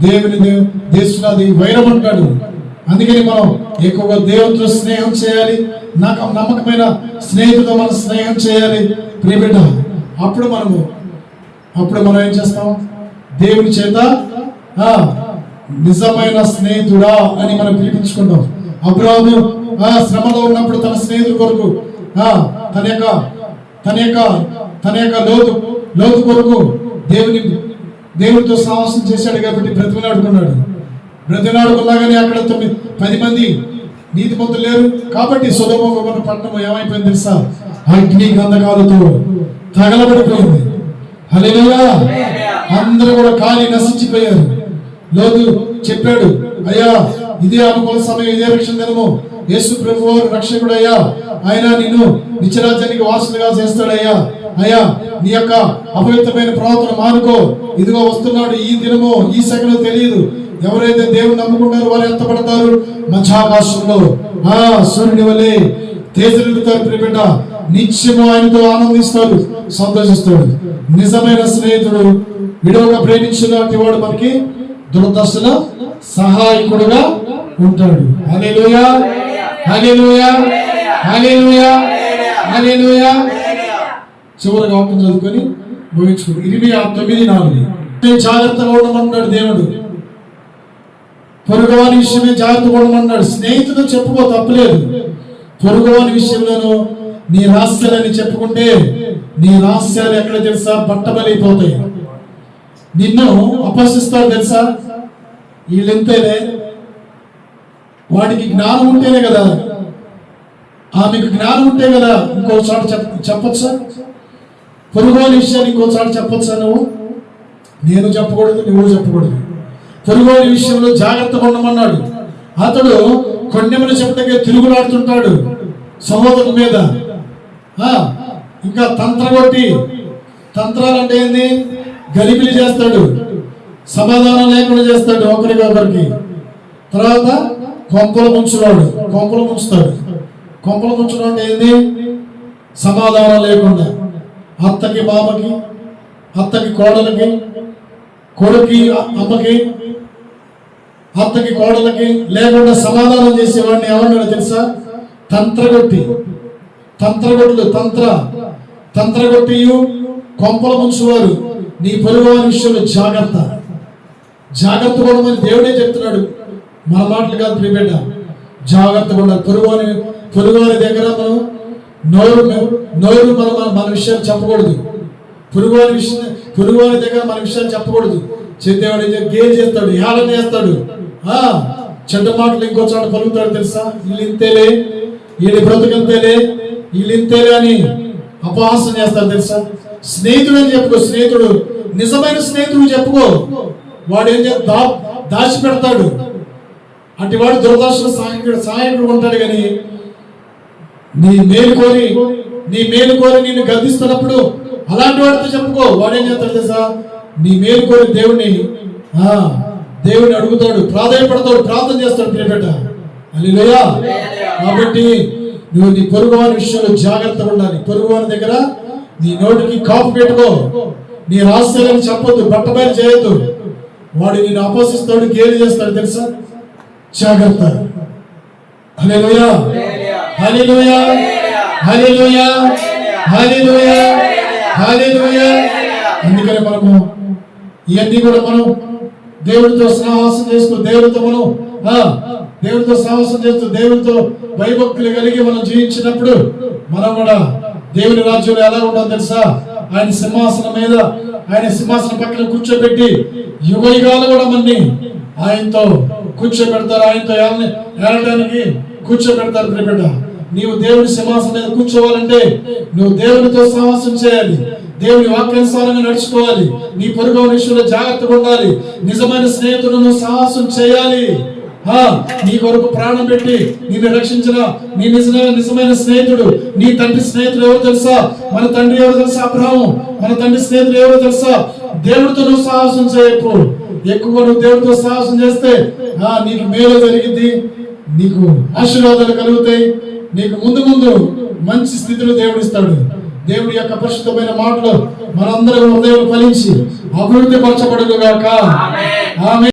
దేవుని దేశుడు వైరం అంటాడు. అందుకని మనం ఎక్కువగా దేవునితో స్నేహం చేయాలి. నాకు నమ్మకమైన స్నేహితులతో మనం స్నేహం చేయాలి. ప్రియబిడ్డ, అప్పుడు మనం ఏం చేస్తాం? దేవుని చేత నిజమైన స్నేహితుడా అని మనం పిలిపించుకుంటాం. అబ్రాహాము శ్రమలో ఉన్నప్పుడు తన స్నేహితుల కొరకు తన యొక్క లోతు కొరకు దేవునితో సాహసం చేశాడు కాబట్టి బ్రతిమలాడుకున్నా కానీ అక్కడ 10 మంది నీతిమంతులు లేరు కాబట్టి సొదొమ గొమొర్రా పట్టణం ఏమైపోయింది తెలుసా? అగ్ని గంధకాలతో తగలబడిపోయింది. హల్లెలూయా. అందరూ కూడా కాలి నశించిపోయారు. లోతు చెప్పాడు, అయ్యా ఇదే అనుకూల సమయం, ఇదే రక్షణ దినము. యేసు ప్రభువు రక్షకుడు అయ్యా. ఆయన నిన్ను నిత్యరాజ్యానికి వారసులుగా చేస్తాడయ్యా. అయ్యా నీ యొక్క అపవిత్రమైన ప్రవర్తన మానుకో. ఇదిగో వస్తున్నాడు. ఈ దినము, ఈ సెకను తెలియదు. ఎవరైతే దేవుని నమ్ముకుంటారో వారు ఎత్తపడతారు మధ్యాకాశంలో సూర్యుని వలె తేజరిల్లుతారు. ప్రియబిడ్డ, నిత్యము ఆయనతో ఆనందిస్తాడు, సంతోషిస్తాడు. నిజమైన స్నేహితుడు విడవగా ప్రేమించినటువంటి వాడు మనకి దురదశలో సహాయకుడుగా ఉంటాడు. హల్లెలూయా, హల్లెలూయా, హల్లెలూయా, హల్లెలూయా. చివరిగా వాక్యం చదువుకొని ముగించుకుంటాడు. 29:4 జాగ్రత్తగా ఉండమన్నాడు దేవుడు. పొరుగువాని విషయమే జాగ్రత్తగా ఉండమన్నాడు. స్నేహితుడు చెప్పుకో, తప్పలేదు. పొరుగువాని విషయంలోనూ నీ రహస్యాలని చెప్పుకుంటే నీ రహస్యాలు ఎక్కడ తెలుసా? బట్టబలైపోతాయి. నిన్ను అపహసిస్తారు తెలుసా? వీళ్ళెంతేనే, వాడికి జ్ఞానం ఉంటేనే కదా, ఆమెకు జ్ఞానం ఉంటే కదా ఇంకో చోట చెప్పొచ్చా? పొరుగువాని విషయాన్ని ఇంకో చోట చెప్పొచ్చా? నేను చెప్పకూడదు, నువ్వు చెప్పకూడదు. పొరుగువాని విషయంలో జాగ్రత్తగా ఉండమన్నాడు. అతడు కొండెములు చెప్పటకే తిరుగులాడుతుంటాడు సహోదరుల మీద. ఇంకా తంత్రాలు అంటే ఏంది? గలిబిలి చేస్తాడు, సమాధానం లేకుండా చేస్తాడు ఒకరికి. తర్వాత కొంపలు ముంచుతాడు. కొంపలు ముంచడం అంటే ఏంది? సమాధానం లేకుండా అత్తకి మామకి, అత్తకి కోడలకి, కొడుకి అమ్మకి, అత్తకి కోడలకి లేకుండా సమాధానం చేసేవాడిని ఎవరన్నా తెలుసా? తంత్రగొట్టియు కొంపల ముంచువారు. నీ పొరుగువాని విషయంలో జాగ్రత్త పడమని దేవుడే చెప్తున్నాడు. మన మాటలు కాదు ప్రియబిడ్డ, జాగ్రత్తగా ఉండాలి. పొరుగువారి దగ్గర మనం నోరు మన విషయాలు చెప్పకూడదు. పొరుగువారి దగ్గర మన విషయాలు చెప్పకూడదు. చెప్పేవాడు గేలి చేస్తాడు, హేళన చేస్తాడు, చెడ్డ మాటలు ఇంకో చోట పలుకుతాడు తెలుసా? వీళ్ళు ఇంతేలే, వీళ్ళ బ్రతుకంతేలే, వీళ్ళు ఇంతేలే అని అపహాసం చేస్తాడు తెలుసా? స్నేహితుడు అని చెప్పుకో. స్నేహితుడు, నిజమైన స్నేహితుడు చెప్పుకో. వాడు ఏం చేస్తా? దాచిపెడతాడు. అటు వాడు దురదర్శన సహాయకుడు ఉంటాడు. కానీ నీ మేలు కోరి నిన్ను గద్దిస్తున్నప్పుడు అలాంటి వాడితో చెప్పుకో. వాడేం చేస్తాడు తెలుసా? నీ మేలు కోరి దేవుని అడుగుతాడు, ప్రాధాన్యపడతాడు, ప్రార్థన చేస్తాడు. ప్రియబిడ్డ, హల్లెలూయా. కాబట్టి నువ్వు నీ పొరుగువాని విషయంలో జాగ్రత్తగా ఉండాలి. పొరుగువాని దగ్గర నీ నోటికి కాపు పెట్టుకో. నీ రహస్యాలను చెప్పొద్దు, బట్టబయలు చేయొద్దు. వాడు నిన్ను అపహసిస్తాడు, గేలి చేస్తాడు తెలుసా? జాగ్రత్త. హల్లెలూయా, హల్లెలూయా, హల్లెలూయా, హల్లెలూయా, హల్లెలూయా. అందుకని మనము ఇవన్నీ కూడా మనం దేవుడితో సహవాసం చేస్తూ, దేవుడితో మనం దేవునితో సహవాసం చేస్తూ దేవునితో భయభక్తులు కలిగి మనం జీవించినప్పుడు మనం కూడా దేవుని రాజ్యంలో ఎలా ఉంటాం తెలుసా? ఆయన సింహాసనం మీద, ఆయన సింహాసనం పక్కన కూర్చోబెట్టి యుగయుగాలు కూడా మనని ఆయనతో కూర్చోబెడతారు, ఆయనతో ఏడటానికి కూర్చోబెడతారు. బిడ్డ, నీవు దేవుని సింహాసనం మీద కూర్చోవాలంటే నువ్వు దేవునితో సహవాసం చేయాలి, దేవుని వాక్యానుసారంగా నడుచుకోవాలి, నీ పొరుగు విషయంలో జాగ్రత్తగా ఉండాలి, నిజమైన స్నేహితులను సహవాసం చేయాలి. నీ కొరకు ప్రాణం పెట్టి నిన్ను రక్షించిన నీ నిజమైన స్నేహితుడు, నీ తండ్రి స్నేహితుడు ఎవరు తెలుసా? మన తండ్రి ఎవరు తెలుసా? అబ్రహాము. మన తండ్రి స్నేహితుడు ఎవరు తెలుసా? దేవుడితో నువ్వు సాహసం చేయకు. ఎక్కువ నువ్వు దేవుడితో సాహసం చేస్తే నీకు మేలు జరిగింది, నీకు ఆశీర్వాదాలు కలుగుతాయి, నీకు ముందు మంచి స్థితిలో దేవుడిస్తాడు. దేవుడి యొక్క పరిశుద్ధమైన మాటలు మనందరం హృదయం ఫలించి అభివృద్ధి పరచబడును గాక. ఆమేన్.